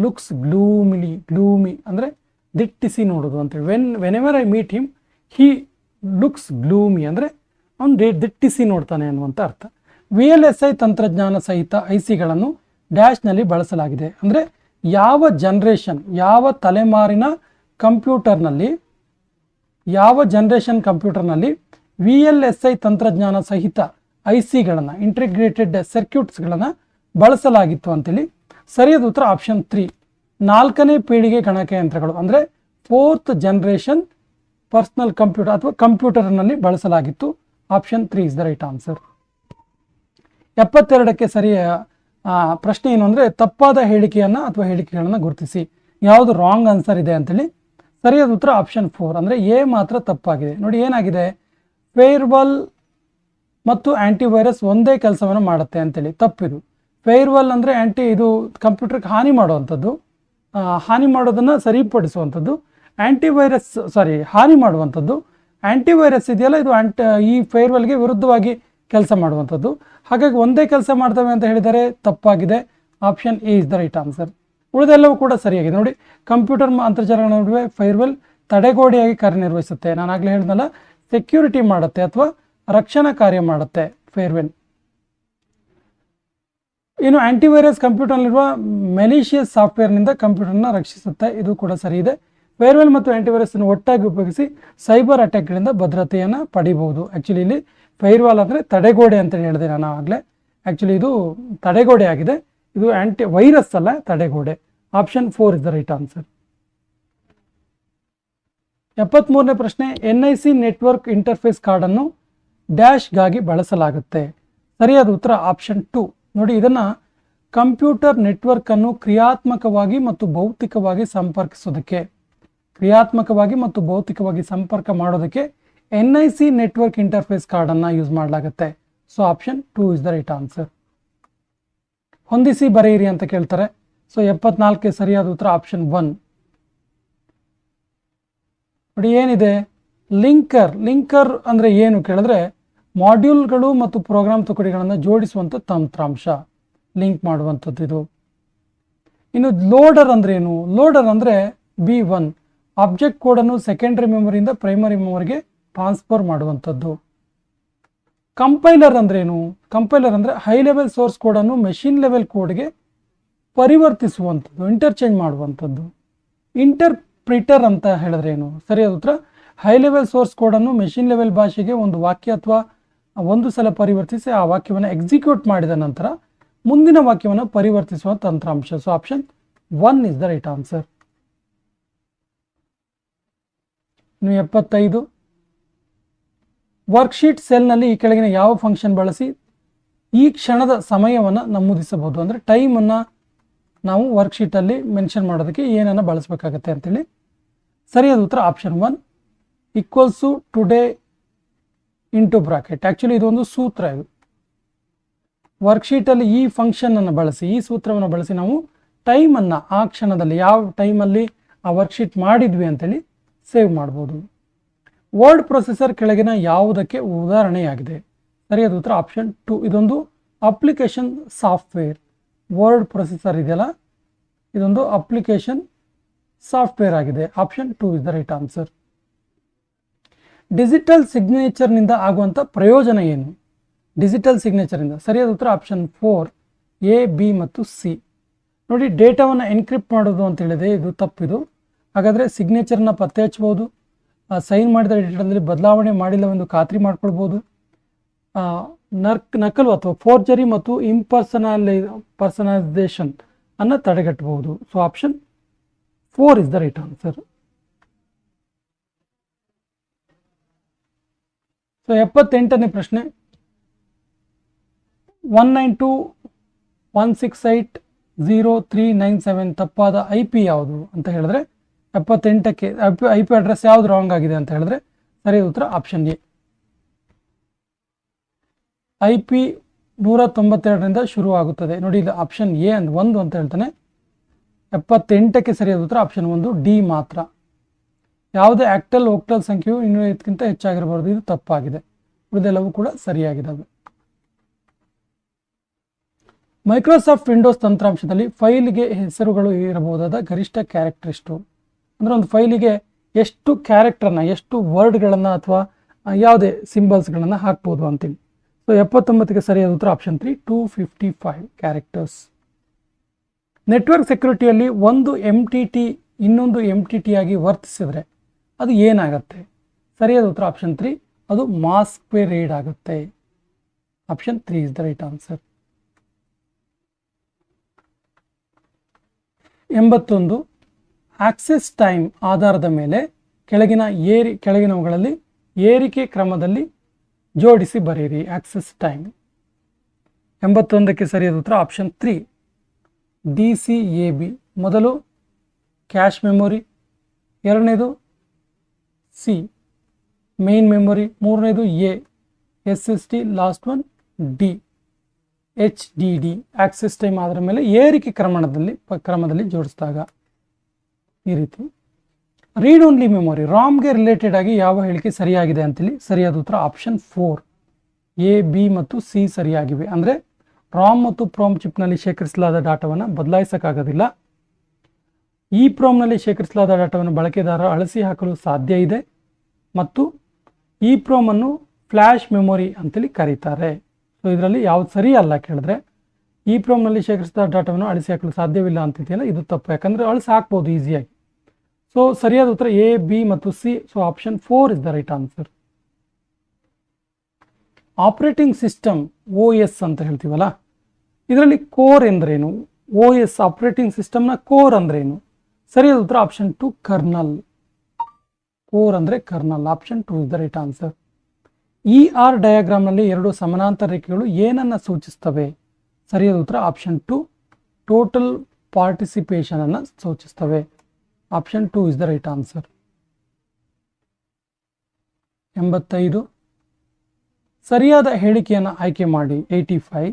ಲುಕ್ಸ್ ಗ್ಲೂಮಿ ಅಂದರೆ ದಿಟ್ಟಿಸಿ ನೋಡೋದು ಅಂತೇಳಿ. Whenever I meet him he looks gloomy ಅಂದರೆ ಅವನು ದಿಟ್ಟಿಸಿ ನೋಡ್ತಾನೆ ಅನ್ನುವಂಥ ಅರ್ಥ. VLSI ತಂತ್ರಜ್ಞಾನ ಸಹಿತ ಐಸಿಗಳನ್ನು ಡ್ಯಾಶ್ನಲ್ಲಿ ಬಳಸಲಾಗಿದೆ. ಅಂದರೆ ಯಾವ ಜನ್ರೇಷನ್, ಯಾವ ತಲೆಮಾರಿನ ಕಂಪ್ಯೂಟರ್ನಲ್ಲಿ VLSI ತಂತ್ರಜ್ಞಾನ ಸಹಿತ ಐಸಿಗಳನ್ನು, ಇಂಟಿಗ್ರೇಟೆಡ್ ಸರ್ಕ್ಯೂಟ್ಸ್ಗಳನ್ನು ಬಳಸಲಾಗಿತ್ತು ಅಂತೇಳಿ. ಸರಿಯಾದ ಉತ್ತರ ಆಪ್ಷನ್ 3 4ನೇ ಪೀಳಿಗೆ ಗಣಕಯಂತ್ರಗಳು ಅಂದರೆ 4th ಜನರೇಷನ್ ಪರ್ಸನಲ್ ಕಂಪ್ಯೂಟರ್ ಅಥವಾ ಕಂಪ್ಯೂಟರ್ನಲ್ಲಿ ಬಳಸಲಾಗಿತ್ತು. Option 3 is the right answer. 72ಕ್ಕೆ ಸರಿಯ ಪ್ರಶ್ನೆ ಏನು ಅಂದರೆ ತಪ್ಪಾದ ಹೇಳಿಕೆಯನ್ನು ಅಥವಾ ಹೇಳಿಕೆಗಳನ್ನು ಗುರುತಿಸಿ, ಯಾವುದು ರಾಂಗ್ ಆನ್ಸರ್ ಇದೆ ಅಂತೇಳಿ. ಸರಿಯಾದ ಉತ್ತರ ಆಪ್ಷನ್ 4 ಅಂದರೆ ಎ ಮಾತ್ರ ತಪ್ಪಾಗಿದೆ. ನೋಡಿ ಏನಾಗಿದೆ, ಫೇರ್ವಾಲ್ ಮತ್ತು ಆ್ಯಂಟಿವೈರಸ್ ಒಂದೇ ಕೆಲಸವನ್ನು ಮಾಡುತ್ತೆ ಅಂತೇಳಿ. ತಪ್ಪಿದು. ಫೇರ್ವಾಲ್ ಅಂದರೆ ಇದು ಕಂಪ್ಯೂಟರ್ಗೆ ಹಾನಿ ಮಾಡುವಂಥದ್ದು, ಹಾನಿ ಮಾಡೋದನ್ನು ಸರಿಪಡಿಸುವಂಥದ್ದು. ಹಾನಿ ಮಾಡುವಂಥದ್ದು. ಆ್ಯಂಟಿವೈರಸ್ ಇದೆಯಲ್ಲ, ಇದು ಈ ಫೇರ್ವಾಲ್ಗೆ ವಿರುದ್ಧವಾಗಿ ಕೆಲಸ ಮಾಡುವಂಥದ್ದು. ಹಾಗಾಗಿ ಒಂದೇ ಕೆಲಸ ಮಾಡ್ತವೆ ಅಂತ ಹೇಳಿದರೆ ತಪ್ಪಾಗಿದೆ. Option A is the right answer. ಉಳಿದೆಲ್ಲವೂ ಕೂಡ ಸರಿಯಾಗಿದೆ. ನೋಡಿ, ಕಂಪ್ಯೂಟರ್ ಅಂತರ್ಜಾಲಗಳ ನಡುವೆ ಫೈರ್ವಾಲ್ ತಡೆಗೋಡೆಯಾಗಿ ಕಾರ್ಯನಿರ್ವಹಿಸುತ್ತೆ. ನಾನು ಆಗಲೇ ಹೇಳಿದ್ನಲ್ಲ, ಸೆಕ್ಯೂರಿಟಿ ಮಾಡುತ್ತೆ ಅಥವಾ ರಕ್ಷಣಾ ಕಾರ್ಯ ಮಾಡುತ್ತೆ ಫೈರ್ವಾಲ್. ಇನ್ನು ಆ್ಯಂಟಿವೈರಸ್ ಕಂಪ್ಯೂಟರ್ನಲ್ಲಿರುವ ಮೆಲಿಷಿಯಸ್ ಸಾಫ್ಟ್ವೇರ್ನಿಂದ ಕಂಪ್ಯೂಟರ್ನ ರಕ್ಷಿಸುತ್ತೆ. ಇದು ಕೂಡ ಸರಿ ಇದೆ. ಫೈರ್ವಾಲ್ ಮತ್ತು ಆ್ಯಂಟಿವೈರಸ್ ಅನ್ನು ಒಟ್ಟಾಗಿ ಉಪಯೋಗಿಸಿ ಸೈಬರ್ ಅಟ್ಯಾಕ್ಗಳಿಂದ ಭದ್ರತೆಯನ್ನು ಪಡಿಬಹುದು. ಆ್ಯಕ್ಚುಲಿ ಇಲ್ಲಿ ಫೈರ್ವಾಲ್ ಅಂದರೆ ತಡೆಗೋಡೆ ಅಂತ ಹೇಳಿದೆ ನಾನು ಆಗಲೇ. ಆ್ಯಕ್ಚುಲಿ ಇದು ತಡೆಗೋಡೆ ಆಗಿದೆ. ಇದು ವೈರಸ್ ಅಲ್ಲ, ತಡೆಗೋಡೆ. Option 4 is the right answer. 73ನೇ ಪ್ರಶ್ನೆ, NIC ನೆಟ್ವರ್ಕ್ ಇಂಟರ್ಫೇಸ್ ಕಾರ್ಡನ್ನು ಡ್ಯಾಶ್ಗಾಗಿ ಬಳಸಲಾಗುತ್ತೆ. ಸರಿಯಾದ ಉತ್ತರ ಆಪ್ಷನ್ 2. ನೋಡಿ, ಇದನ್ನು ಕಂಪ್ಯೂಟರ್ ನೆಟ್ವರ್ಕ್ ಅನ್ನು ಕ್ರಿಯಾತ್ಮಕವಾಗಿ ಮತ್ತು ಭೌತಿಕವಾಗಿ ಸಂಪರ್ಕ ಮಾಡೋದಕ್ಕೆ NIC ನೆಟ್ವರ್ಕ್ ಇಂಟರ್ಫೇಸ್ ಕಾರ್ಡನ್ನು ಯೂಸ್ ಮಾಡಲಾಗುತ್ತೆ. So option 2 is the right answer. ಹೊಂದಿಸಿ ಬರೆಯಿರಿ ಅಂತ ಕೇಳ್ತಾರೆ. ಸೊ 74ಕ್ಕೆ ಸರಿಯಾದ ಉತ್ತರ ಆಪ್ಷನ್ 1. ನೋಡಿ ಏನಿದೆ, ಲಿಂಕರ್ ಅಂದರೆ ಏನು ಕೇಳಿದ್ರೆ ಮಾಡ್ಯೂಲ್ಗಳು ಮತ್ತು ಪ್ರೋಗ್ರಾಮ್ ತುಕಡಿಗಳನ್ನು ಜೋಡಿಸುವಂಥ ತಂತ್ರಾಂಶ, ಲಿಂಕ್ ಮಾಡುವಂಥದ್ದು ಇದು. ಇನ್ನು ಲೋಡರ್ ಅಂದ್ರೆ ಏನು? ಲೋಡರ್ ಅಂದರೆ B1 ಆಬ್ಜೆಕ್ಟ್ ಕೋಡನ್ನು ಸೆಕೆಂಡರಿ ಮೆಮೊರಿಯಿಂದ ಪ್ರೈಮರಿ ಮೆಮೊರಿಗೆ ಟ್ರಾನ್ಸ್ಫರ್ ಮಾಡುವಂಥದ್ದು. ಕಂಪೈಲರ್ ಅಂದ್ರೇನು? ಕಂಪೈಲರ್ ಅಂದರೆ ಹೈ ಲೆವೆಲ್ ಸೋರ್ಸ್ ಕೋಡನ್ನು ಮೆಷಿನ್ ಲೆವೆಲ್ ಕೋಡ್ಗೆ ಪರಿವರ್ತಿಸುವಂಥದ್ದು, ಇಂಟರ್ಚೇಂಜ್ ಮಾಡುವಂಥದ್ದು. ಇಂಟರ್ಪ್ರಿಟರ್ ಅಂತ ಹೇಳಿದ್ರೆ ಏನು? ಸರಿಯಾದ ಉತ್ತರ ಹೈ ಲೆವೆಲ್ ಸೋರ್ಸ್ ಕೋಡನ್ನು ಮೆಷಿನ್ ಲೆವೆಲ್ ಭಾಷೆಗೆ ಒಂದು ವಾಕ್ಯ ಅಥವಾ ಒಂದು ಸಲ ಪರಿವರ್ತಿಸಿ ಆ ವಾಕ್ಯವನ್ನು ಎಕ್ಸಿಕ್ಯೂಟ್ ಮಾಡಿದ ನಂತರ ಮುಂದಿನ ವಾಕ್ಯವನ್ನು ಪರಿವರ್ತಿಸುವ ತಂತ್ರಾಂಶ. So option 1 is the right answer. ಇನ್ನು 75, ವರ್ಕ್ಶೀಟ್ ಸೆಲ್ನಲ್ಲಿ ಈ ಕೆಳಗಿನ ಯಾವ ಫಂಕ್ಷನ್ ಬಳಸಿ ಈ ಕ್ಷಣದ ಸಮಯವನ್ನು ನಮೂದಿಸಬಹುದು? ಅಂದರೆ ಟೈಮನ್ನು ನಾವು ವರ್ಕ್ಶೀಟಲ್ಲಿ ಮೆನ್ಷನ್ ಮಾಡೋದಕ್ಕೆ ಏನನ್ನು ಬಳಸಬೇಕಾಗತ್ತೆ ಅಂತೇಳಿ. ಸರಿಯಾದ ಉತ್ತರ option 1 equals to today into bracket. Actually ಇದೊಂದು ಸೂತ್ರ. ಇದು ವರ್ಕ್ಶೀಟಲ್ಲಿ ಈ ಫಂಕ್ಷನನ್ನು ಬಳಸಿ, ಈ ಸೂತ್ರವನ್ನು ಬಳಸಿ ನಾವು ಟೈಮನ್ನು ಆ ಕ್ಷಣದಲ್ಲಿ ಯಾವ ಟೈಮಲ್ಲಿ ಆ ವರ್ಕ್ಶೀಟ್ ಮಾಡಿದ್ವಿ ಅಂತೇಳಿ ಸೇವ್ ಮಾಡ್ಬೋದು. ವರ್ಡ್ ಪ್ರೊಸೆಸರ್ ಕೆಳಗಿನ ಯಾವುದಕ್ಕೆ ಉದಾಹರಣೆಯಾಗಿದೆ? ಸರಿಯಾದ ಉತ್ತರ ಆಪ್ಷನ್ 2. ಇದೊಂದು ಅಪ್ಲಿಕೇಶನ್ ಸಾಫ್ಟ್ವೇರ್. ವರ್ಡ್ ಪ್ರೊಸೆಸರ್ ಇದೆಯಲ್ಲ, ಇದೊಂದು ಅಪ್ಲಿಕೇಶನ್ ಸಾಫ್ಟ್ವೇರ್ ಆಗಿದೆ. Option 2 is the right answer. Digital ಸಿಗ್ನೇಚರ್ನಿಂದ ಆಗುವಂಥ ಪ್ರಯೋಜನ ಏನು? ಡಿಜಿಟಲ್ ಸಿಗ್ನೇಚರಿಂದ ಸರಿಯಾದ ಉತ್ತರ ಆಪ್ಷನ್ 4 A, B ಮತ್ತು C. ನೋಡಿ, ಡೇಟಾವನ್ನು ಎನ್ಕ್ರಿಪ್ಟ್ ಮಾಡೋದು ಅಂತ ಹೇಳಿದೆ, ಇದು ತಪ್ಪಿದು. ಹಾಗಾದರೆ ಸಿಗ್ನೇಚರ್ನ ಪತ್ತೆ ಹಚ್ಬೋದು, ಸೈನ್ ಮಾಡಿದ ಡೇಟಾದಲ್ಲಿ ಬದಲಾವಣೆ ಮಾಡಿಲ್ಲವೆಂದು ಖಾತ್ರಿ ಮಾಡ್ಕೊಳ್ಬೋದು, ನಕಲು ಅಥವಾ ಫೋರ್ಜರಿ ಮತ್ತು ಪರ್ಸನಲೈಸೇಷನ್ ಅನ್ನು ತಡೆಗಟ್ಟಬಹುದು. So option 4 is the right answer. So 78ನೇ ಪ್ರಶ್ನೆ, 192.168.0397 ತಪ್ಪಾದ IP ಯಾವುದು ಅಂತ ಹೇಳಿದ್ರೆ 78ಕ್ಕೆ IP ಅಡ್ರೆಸ್ ಯಾವುದು ರಾಂಗ್ ಆಗಿದೆ ಅಂತ ಹೇಳಿದ್ರೆ ಸರಿಯಾದ ಉತ್ತರ ಆಪ್ಷನ್ ಎ. IP 192ರಿಂದ ಶುರು ಆಗುತ್ತದೆ. ನೋಡಿ, ಇದು ಆಪ್ಷನ್ ಎ 1 ಅಂತ ಹೇಳ್ತಾನೆ. 78ಕ್ಕೆ ಸರಿಯಾದ ಉತ್ತರ ಆಪ್ಷನ್ 1 ಡಿ ಮಾತ್ರ. ಯಾವುದೇ ಆಕ್ಟಲ್ ಓಕ್ಟಲ್ ಸಂಖ್ಯೆಯು 200ಕ್ಕಿಂತ ಹೆಚ್ಚಾಗಿರಬಾರದು, ಇದು ತಪ್ಪಾಗಿದೆ. ಉಳಿದೆಲ್ಲವೂ ಕೂಡ ಸರಿಯಾಗಿದ್ದಾವೆ. ಮೈಕ್ರೋಸಾಫ್ಟ್ ವಿಂಡೋಸ್ ತಂತ್ರಾಂಶದಲ್ಲಿ ಫೈಲ್ಗೆ ಹೆಸರುಗಳು ಇರಬಹುದಾದ ಗರಿಷ್ಠ ಕ್ಯಾರೆಕ್ಟರ್ ಎಷ್ಟು? ಅಂದರೆ ಒಂದು ಫೈಲಿಗೆ ಎಷ್ಟು ಕ್ಯಾರೆಕ್ಟರ್ನ, ಎಷ್ಟು ವರ್ಡ್ಗಳನ್ನು ಅಥವಾ ಯಾವುದೇ ಸಿಂಬಲ್ಸ್ಗಳನ್ನು ಹಾಕ್ಬೋದು ಅಂತೇಳಿ. ಸೊ 79ಕ್ಕೆ ಸರಿಯಾದ ಉತ್ತರ ಆಪ್ಷನ್ 3 255 ಕ್ಯಾರೆಕ್ಟರ್ಸ್. ನೆಟ್ವರ್ಕ್ ಸೆಕ್ಯೂರಿಟಿಯಲ್ಲಿ ಒಂದು MTT ಇನ್ನೊಂದು MTT ಆಗಿ ವರ್ತಿಸಿದ್ರೆ ಅದು ಏನಾಗುತ್ತೆ? ಸರಿಯಾದ ಉತ್ತರ ಆಪ್ಷನ್ 3 ಅದು ಮಾಸ್ಕ್ವೇರೇಡ್ ಆಗುತ್ತೆ. Option 3 is the right answer. 81 access time ಆಧಾರದ ಮೇಲೆ ಕೆಳಗಿನವುಗಳಲ್ಲಿ ಏರಿಕೆ ಕ್ರಮದಲ್ಲಿ ಜೋಡಿಸಿ ಬರೆಯಿರಿ. ಆಕ್ಸೆಸ್ ಟೈಮ್ 81ಕ್ಕೆ ಸರಿಯಾದ ಉತ್ತರ ಆಪ್ಷನ್ 3 DCAB. ಮೊದಲು ಕ್ಯಾಶ್ ಮೆಮೊರಿ, ಎರಡನೇದು ಸಿ ಮೇನ್ ಮೆಮೊರಿ, ಮೂರನೇದು A SSD, last one D HDD access time ಅದರ ಮೇಲೆ ಏರಿಕೆ ಕ್ರಮದಲ್ಲಿ ಜೋಡಿಸಿದಾಗ ಈ ರೀತಿ. ರೀಡ್ ಓನ್ಲಿ ಮೆಮೊರಿ, ರಾಮ್ಗೆ ರಿಲೇಟೆಡ್ ಆಗಿ ಯಾವ ಹೇಳಿಕೆ ಸರಿಯಾಗಿದೆ ಅಂತೇಳಿ ಸರಿಯಾದ ಉತ್ತರ ಆಪ್ಷನ್ 4 A, B ಮತ್ತು ಸಿ ಸರಿಯಾಗಿವೆ. ಅಂದರೆ ರಾಮ್ ಮತ್ತು ಪ್ರೋಮ್ ಚಿಪ್ನಲ್ಲಿ ಶೇಖರಿಸಲಾದ ಡಾಟಾವನ್ನು ಬದಲಾಯಿಸೋಕ್ಕಾಗೋದಿಲ್ಲ. ಈ ಪ್ರೋಮ್ನಲ್ಲಿ ಶೇಖರಿಸಲಾದ ಡಾಟಾವನ್ನು ಬಳಕೆದಾರ ಅಳಿಸಿ ಹಾಕಲು ಸಾಧ್ಯ ಇದೆ ಮತ್ತು ಈ ಪ್ರೋಮನ್ನು ಫ್ಲ್ಯಾಶ್ ಮೆಮೊರಿ ಅಂತೇಳಿ ಕರೀತಾರೆ. ಸೊ ಇದರಲ್ಲಿ ಯಾವ್ದು ಸರಿ ಅಲ್ಲ ಕೇಳಿದ್ರೆ, ಈ ಪ್ರೋಮ್ನಲ್ಲಿ ಶೇಖರಿಸಿದ ಡಾಟಾವನ್ನು ಅಳಿಸಿ ಹಾಕಲು ಸಾಧ್ಯವಿಲ್ಲ ಅಂತಿದೆಯಲ್ಲ, ಇದು ತಪ್ಪು. ಯಾಕಂದರೆ ಅಳಿಸಿ ಹಾಕ್ಬೋದು ಈಸಿಯಾಗಿ. ಸೊ ಸರಿಯಾದ ಉತ್ತರ A, B ಮತ್ತು C. So option 4 is the right answer. Operating system OS ಅಂತ ಹೇಳ್ತೀವಲ್ಲ, ಇದರಲ್ಲಿ ಕೋರ್ ಎಂದರೇನು? OS ಆಪರೇಟಿಂಗ್ ಸಿಸ್ಟಮ್ನ ಕೋರ್ ಅಂದ್ರೇನು? ಸರಿಯಾದ ಉತ್ತರ ಆಪ್ಷನ್ 2 ಕರ್ನಲ್. ಕೋರ್ ಅಂದರೆ kernel. Option 2 is the right answer. ER ಡಯಾಗ್ರಾಮ್ನಲ್ಲಿ ಎರಡು ಸಮಾನಾಂತರ ರೇಖೆಗಳು ಏನನ್ನು ಸೂಚಿಸ್ತವೆ? ಸರಿಯಾದ ಉತ್ತರ ಆಪ್ಷನ್ 2 ಟೋಟಲ್ ಪಾರ್ಟಿಸಿಪೇಷನ್ ಅನ್ನು ಸೂಚಿಸ್ತವೆ. Option 2 is the right answer. 85 ಸರಿಯಾದ ಹೇಳಿಕೆಯನ್ನು ಆಯ್ಕೆ ಮಾಡಿ. 85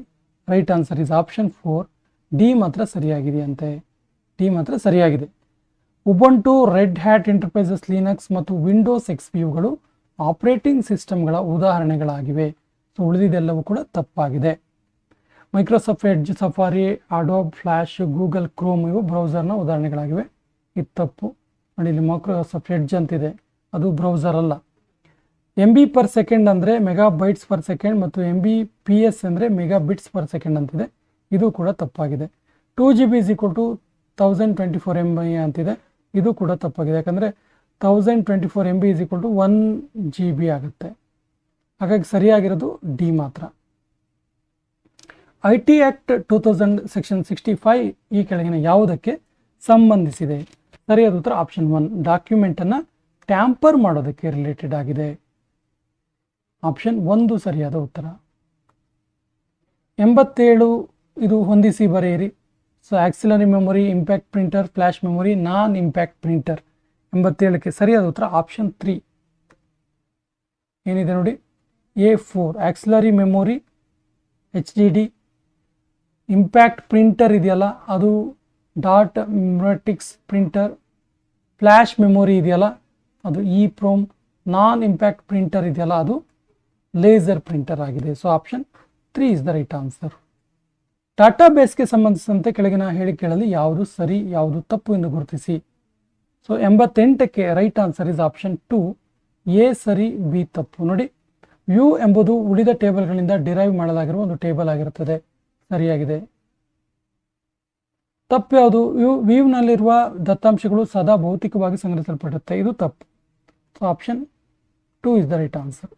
right answer is option 4 D ಮಾತ್ರ ಸರಿಯಾಗಿದೆಯಂತೆ. ಡಿ ಮಾತ್ರ ಸರಿಯಾಗಿದೆ. Ubuntu, Red Hat Enterprises Linux ಮತ್ತು ವಿಂಡೋಸ್ XPUಗಳು ಆಪರೇಟಿಂಗ್ ಸಿಸ್ಟಮ್ಗಳ ಉದಾಹರಣೆಗಳಾಗಿವೆ. ಸೊ ಉಳಿದಿದ್ದೆಲ್ಲವೂ ಕೂಡ ತಪ್ಪಾಗಿದೆ. Microsoft Edge, Safari, Adobe Flash, Google Chrome ಇವು ಬ್ರೌಸರ್ನ ಉದಾಹರಣೆಗಳಾಗಿವೆ. ಇದು ತಪ್ಪು. ನೋಡಿ, ಇಲ್ಲಿ ಮೈಕ್ರೋಸಾಫ್ಟ್ ಎಡ್ಜ್ ಅಂತಿದೆ, ಅದು ಬ್ರೌಸರ್ ಅಲ್ಲ. MB/s ಅಂದರೆ MB/s ಮತ್ತು MBPS ಅಂದರೆ MB/s ಅಂತಿದೆ, ಇದು ಕೂಡ ತಪ್ಪಾಗಿದೆ. 2GB = 1024 MB ಅಂತಿದೆ, ಇದು ಕೂಡ ತಪ್ಪಾಗಿದೆ. ಯಾಕಂದರೆ 1024 MB = 1 GB ಆಗುತ್ತೆ. ಹಾಗಾಗಿ ಸರಿಯಾಗಿರೋದು ಡಿ ಮಾತ್ರ. IT ಆಕ್ಟ್ 2000 ಸೆಕ್ಷನ್ 65 ಈ ಕೆಳಗಿನ ಯಾವುದಕ್ಕೆ ಸಂಬಂಧಿಸಿದೆ? ಸರಿಯಾದ ಉತ್ತರ ಆಪ್ಷನ್ 1 ಡಾಕ್ಯುಮೆಂಟನ್ನು ಟ್ಯಾಂಪರ್ ಮಾಡೋದಕ್ಕೆ ರಿಲೇಟೆಡ್ ಆಗಿದೆ. ಆಪ್ಷನ್ 1 ಸರಿಯಾದ ಉತ್ತರ. 87 ಇದು ಹೊಂದಿಸಿ ಬರೆಯಿರಿ. So auxiliary memory, impact printer, flash memory, non impact printer. 87ಕ್ಕೆ ಸರಿಯಾದ ಉತ್ತರ ಆಪ್ಷನ್ 3 ಏನಿದೆ ನೋಡಿ, A4 auxiliary memory HDD. Impact printer ಇದೆಯಲ್ಲ ಅದು dot matrix printer. Flash memory ಇದೆಯಲ್ಲ ಅದು EEPROM. ನಾನ್ ಇಂಪ್ಯಾಕ್ಟ್ ಪ್ರಿಂಟರ್ ಇದೆಯಲ್ಲ ಅದು ಲೇಸರ್ ಪ್ರಿಂಟರ್ ಆಗಿದೆ. So option 3 is the right answer. ಡಾಟಾಬೇಸ್ಗೆ ಸಂಬಂಧಿಸಿದಂತೆ ಕೆಳಗಿನ ಹೇಳಿಕೆಗಳಲ್ಲಿ ಯಾವುದು ಸರಿ ಯಾವುದು ತಪ್ಪು ಎಂದು ಗುರುತಿಸಿ. ಸೊ 88ಕ್ಕೆ right answer is option 2 A ಸರಿ, ಬಿ ತಪ್ಪು. ನೋಡಿ, ವ್ಯೂ ಎಂಬುದು ಉಳಿದ ಟೇಬಲ್ಗಳಿಂದ ಡಿರೈವ್ ಮಾಡಲಾಗಿರುವ ಒಂದು ಟೇಬಲ್ ಆಗಿರುತ್ತದೆ, ಸರಿಯಾಗಿದೆ. ತಪ್ಪು ಯಾವುದು? ವ್ಯೂನಲ್ಲಿರುವ ದತ್ತಾಂಶಗಳು ಸದಾ ಭೌತಿಕವಾಗಿ ಸಂಗ್ರಹಿಸಲ್ಪಡುತ್ತೆ, ಇದು ತಪ್ಪು. So option 2 is the right answer.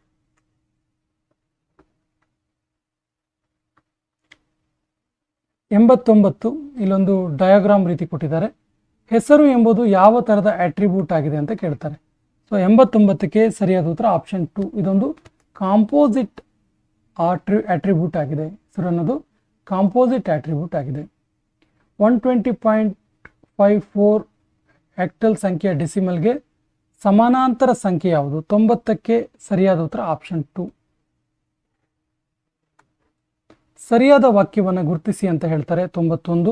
89 ಇಲ್ಲೊಂದು ಡಯಾಗ್ರಾಮ್ ರೀತಿ ಕೊಟ್ಟಿದ್ದಾರೆ. ಹೆಸರು ಎಂಬುದು ಯಾವ ಥರದ ಅಟ್ರಿಬ್ಯೂಟ್ ಆಗಿದೆ ಅಂತ ಕೇಳ್ತಾರೆ. ಸೊ 89ಕ್ಕೆ ಸರಿಯಾದ ಉತ್ತರ ಆಪ್ಷನ್ 2 ಇದೊಂದು ಕಾಂಪೋಸಿಟ್ ಅಟ್ರಿಬ್ಯೂಟ್ ಆಗಿದೆ. ಹೆಸರು ಅನ್ನೋದು ಕಾಂಪೋಸಿಟ್ ಅಟ್ರಿಬ್ಯೂಟ್ ಆಗಿದೆ. 120.54 ಆಕ್ಟಲ್ ಸಂಖ್ಯೆಯ ಡೆಸಿಮಲ್ಗೆ ಸಮಾನಾಂತರ ಸಂಖ್ಯೆ ಯಾವುದು? 90ಕ್ಕೆ ಸರಿಯಾದ ಉತ್ತರ ಆಪ್ಷನ್ 2. ಸರಿಯಾದ ವಾಕ್ಯವನ್ನು ಗುರುತಿಸಿ ಅಂತ ಹೇಳ್ತಾರೆ. 91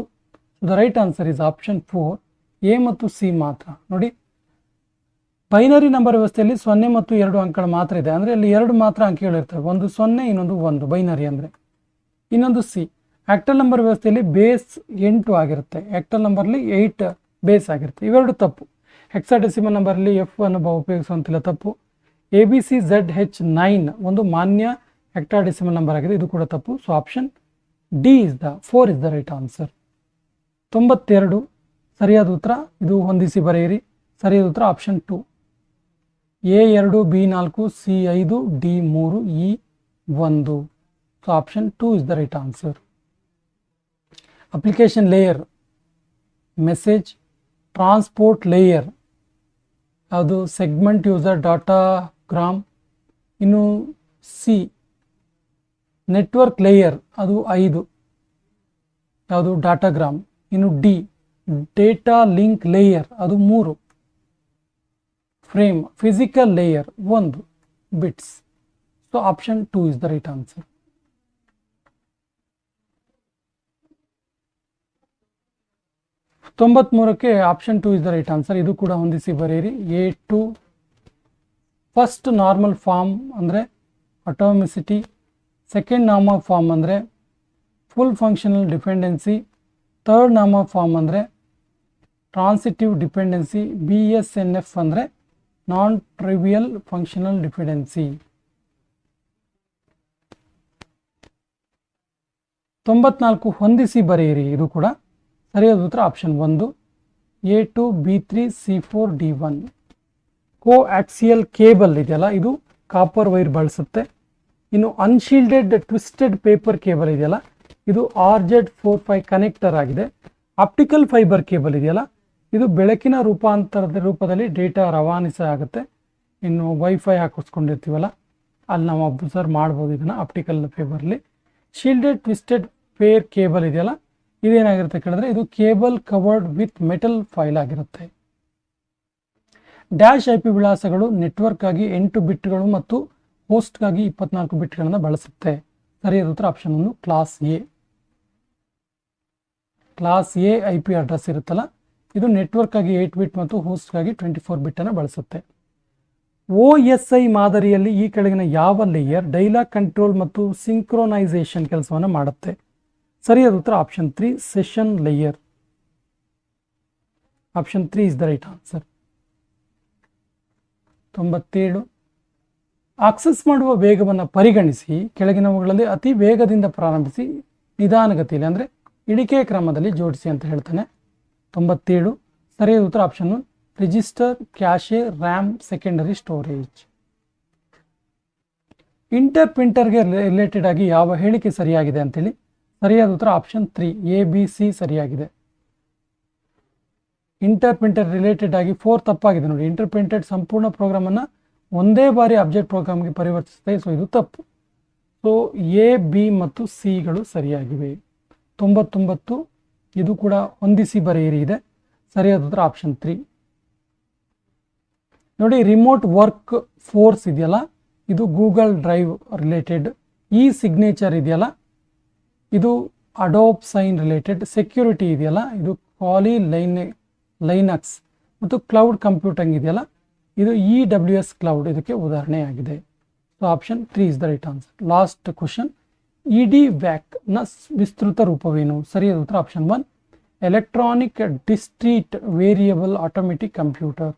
the right answer is option 4 A ಮತ್ತು ಸಿ ಮಾತ್ರ. ನೋಡಿ, ಬೈನರಿ ನಂಬರ್ ವ್ಯವಸ್ಥೆಯಲ್ಲಿ 0 ಮತ್ತು 2 ಅಂಕಗಳು ಮಾತ್ರ ಇದೆ. ಅಂದರೆ ಅಲ್ಲಿ 2 ಮಾತ್ರ ಅಂಕೆಗಳಿರ್ತವೆ, ಒಂದು 0 ಇನ್ನೊಂದು 1 ಬೈನರಿ ಅಂದರೆ. ಇನ್ನೊಂದು ಸಿ ಆಕ್ಟಲ್ ನಂಬರ್ ವ್ಯವಸ್ಥೆಯಲ್ಲಿ ಬೇಸ್ 8 ಆಗಿರುತ್ತೆ, ಆಕ್ಟಲ್ ನಂಬರ್ಲಿ 8 ಬೇಸ್ ಆಗಿರುತ್ತೆ. ಇವೆರಡು ತಪ್ಪು. ಹೆಕ್ಸಾಡೆಸಿಮಲ್ ನಂಬರಲ್ಲಿ F ಅನ್ನು ಉಪಯೋಗಿಸುವಂತಿಲ್ಲ, ತಪ್ಪು. ABCZH9 ಒಂದು ಮಾನ್ಯ ಹೆಕ್ಟಾಡೆಸಿಮಲ್ ನಂಬರ್ ಆಗಿದೆ, ಇದು ಕೂಡ ತಪ್ಪು. So option D is the 4 is the right answer. 92 ಸರಿಯಾದ ಉತ್ತರ, ಇದು ಹೊಂದಿಸಿ ಬರೆಯಿರಿ. ಸರಿಯಾದ ಉತ್ತರ option 2 A2 B4 C5 D3 E1. So option 2 is the right answer. Application layer, message transport layer ಅದು ಸೆಗ್ಮೆಂಟ್ ಯೂಸರ್ ಡಾಟಾಗ್ರಾಮ್. ಇನ್ನು ಸಿ ನೆಟ್ವರ್ಕ್ ಲೇಯರ್ ಅದು 5, ಯಾವುದು ಡಾಟಾಗ್ರಾಮ್. ಇನ್ನು ಡಿ ಡೇಟಾ ಲಿಂಕ್ ಲೇಯರ್ ಅದು 3, frame physical layer 1, bits. So option 2 is the right answer. ತೊಂಬತ್ಮೂರಕ್ಕೆ option 2 is the right answer. ಇದು ಕೂಡ ಹೊಂದಿಸಿ ಬರೆಯಿರಿ. A2 ಫಸ್ಟ್ ನಾರ್ಮಲ್ ಫಾರ್ಮ್ ಅಂದರೆ ಅಟಾಮಿಸಿಟಿ, ಸೆಕೆಂಡ್ ನಾರ್ಮಲ್ ಫಾರ್ಮ್ ಅಂದರೆ full functional dependency, third normal form ಅಂದರೆ transitive dependency, BSNF ಅಂದರೆ ನಾನ್ trivial functional dependency. 94 ಹೊಂದಿಸಿ ಬರೆಯಿರಿ. ಇದು ಕೂಡ ಸರಿಯಾದ ಉತ್ತರ option 1, A2 B3 C4 D1. ಕೋ ಆಕ್ಸಿಯಲ್ ಕೇಬಲ್ ಇದೆಯಲ್ಲ, ಇದು ಕಾಪರ್ ವೈರ್ ಬಳಸುತ್ತೆ. ಇನ್ನು ಅನ್ಶೀಲ್ಡೆಡ್ ಟ್ವಿಸ್ಟೆಡ್ ಪೇಪರ್ ಕೇಬಲ್ ಇದೆಯಲ್ಲ, ಇದು RZ45 ಕನೆಕ್ಟರ್ ಆಗಿದೆ. ಆಪ್ಟಿಕಲ್ ಫೈಬರ್ ಕೇಬಲ್ ಇದೆಯಲ್ಲ, ಇದು ಬೆಳಕಿನ ರೂಪಾಂತರದ ರೂಪದಲ್ಲಿ ಡೇಟಾ ರವಾನಿಸಾಗುತ್ತೆ. ಇನ್ನು ವೈಫೈ ಹಾಕಿಸ್ಕೊಂಡಿರ್ತೀವಲ್ಲ, ಅಲ್ಲಿ ನಾವು ಅಬ್ಸರ್ವ್ ಮಾಡ್ಬೋದು ಇದನ್ನು ಆಪ್ಟಿಕಲ್ ಫೈಬರ್ಲಿ. ಶೀಲ್ಡೆಡ್ ಟ್ವಿಸ್ಟೆಡ್ ಪೇರ್ ಕೇಬಲ್ ಇದೆಯಲ್ಲ, ಇದೇನಾಗಿರುತ್ತೆ ಕೇಳಿದ್ರೆ ಇದು cable covered with metal foil ಆಗಿರುತ್ತೆ. ಡ್ಯಾಶ್ IP ವಿಳಾಸಗಳು ನೆಟ್ವರ್ಕ್ಗಾಗಿ 8 ಬಿಟ್ಗಳು ಮತ್ತು ಹೋಸ್ಟ್ಗಾಗಿ 24 ಬಿಟ್ಗಳನ್ನು ಬಳಸುತ್ತೆ. ಸರಿಯಾದ ಉತ್ತರ option 1, class A. Class A IP address ಇರುತ್ತಲ್ಲ, ಇದು ನೆಟ್ವರ್ಕ್ಗಾಗಿ 8 ಬಿಟ್ ಮತ್ತು ಹೋಸ್ಟ್ಗಾಗಿ 24 ಬಿಟ್ಟನ್ನು ಬಳಸುತ್ತೆ. OSI ಮಾದರಿಯಲ್ಲಿ ಈ ಕೆಳಗಿನ ಯಾವ ಲೇಯರ್ ಡೈಲಾಗ್ ಕಂಟ್ರೋಲ್ ಮತ್ತು ಸಿಂಕ್ರೋನೈಸೇಷನ್ ಕೆಲಸವನ್ನು ಮಾಡುತ್ತೆ? ಸರಿಯಾದ ಉತ್ತರ option 3, session layer. Option 3 is the right answer. 97 access ಮಾಡುವ ವೇಗವನ್ನು ಪರಿಗಣಿಸಿ ಕೆಳಗಿನವುಗಳಲ್ಲಿ ಅತಿ ವೇಗದಿಂದ ಪ್ರಾರಂಭಿಸಿ ನಿಧಾನಗತಿಯಲ್ಲಿ ಅಂದರೆ ಇಳಿಕೆ ಕ್ರಮದಲ್ಲಿ ಜೋಡಿಸಿ ಅಂತ ಹೇಳ್ತಾನೆ. 97 ಸರಿಯಾದ ಉತ್ತರ option 1, register, cache, RAM, secondary storage. Inter ಪ್ರಿಂಟರ್ಗೆ ರಿಲೇಟೆಡ್ ಆಗಿ ಯಾವ ಹೇಳಿಕೆ ಸರಿಯಾಗಿದೆ ಅಂತೇಳಿ? ಸರಿಯಾದ ಉತ್ತರ ಆಪ್ಷನ್ 3, ABC ಸರಿಯಾಗಿದೆ. ಇಂಟರ್ ಪ್ರಿಂಟರ್ ರಿಲೇಟೆಡ್ ಆಗಿ 4 ತಪ್ಪಾಗಿದೆ ನೋಡಿ. ಇಂಟರ್ ಪ್ರಿಂಟೆಡ್ ಸಂಪೂರ್ಣ ಪ್ರೋಗ್ರಾಮನ್ನು ಒಂದೇ ಬಾರಿ ಆಬ್ಜೆಕ್ಟ್ ಪ್ರೋಗ್ರಾಮ್ಗೆ ಪರಿವರ್ತಿಸುತ್ತೆ. ಸೊ ಇದು ತಪ್ಪು. ಸೊ A, B ಮತ್ತು Cಗಳು ಸರಿಯಾಗಿವೆ. 99 ಇದು ಕೂಡ ಹೊಂದಿಸಿ ಬರೆಯಿರಿ ಇದೆ. ಸರಿಯಾದ ಉತ್ತರ ಆಪ್ಷನ್ 3 ನೋಡಿ. ರಿಮೋಟ್ ವರ್ಕ್ ಫೋರ್ಸ್ ಇದೆಯಲ್ಲ, ಇದು ಗೂಗಲ್ ಡ್ರೈವ್ ರಿಲೇಟೆಡ್. ಸಿಗ್ನೇಚರ್ ಇದೆಯಲ್ಲ, ಇದು ಅಡೋಬ್ ಸೈನ್ ರಿಲೇಟೆಡ್. ಸೆಕ್ಯೂರಿಟಿ ಇದೆಯಲ್ಲ, ಇದು ಕಾಲಿ ಲೈನಕ್ಸ್ ಮತ್ತು ಕ್ಲೌಡ್ ಕಂಪ್ಯೂಟಿಂಗ್ ಇದೆಯಲ್ಲ, ಇದು EWS ಕ್ಲೌಡ್ ಇದಕ್ಕೆ ಉದಾಹರಣೆಯಾಗಿದೆ. So option 3 is the right answer. Last question, EDVAC ನ ವಿಸ್ತೃತ ರೂಪವೇನು? ಸರಿಯಾದ ಉತ್ತರ option 1, electronic discrete variable automatic computer.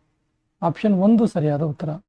Option 1 ಸರಿಯಾದ ಉತ್ತರ.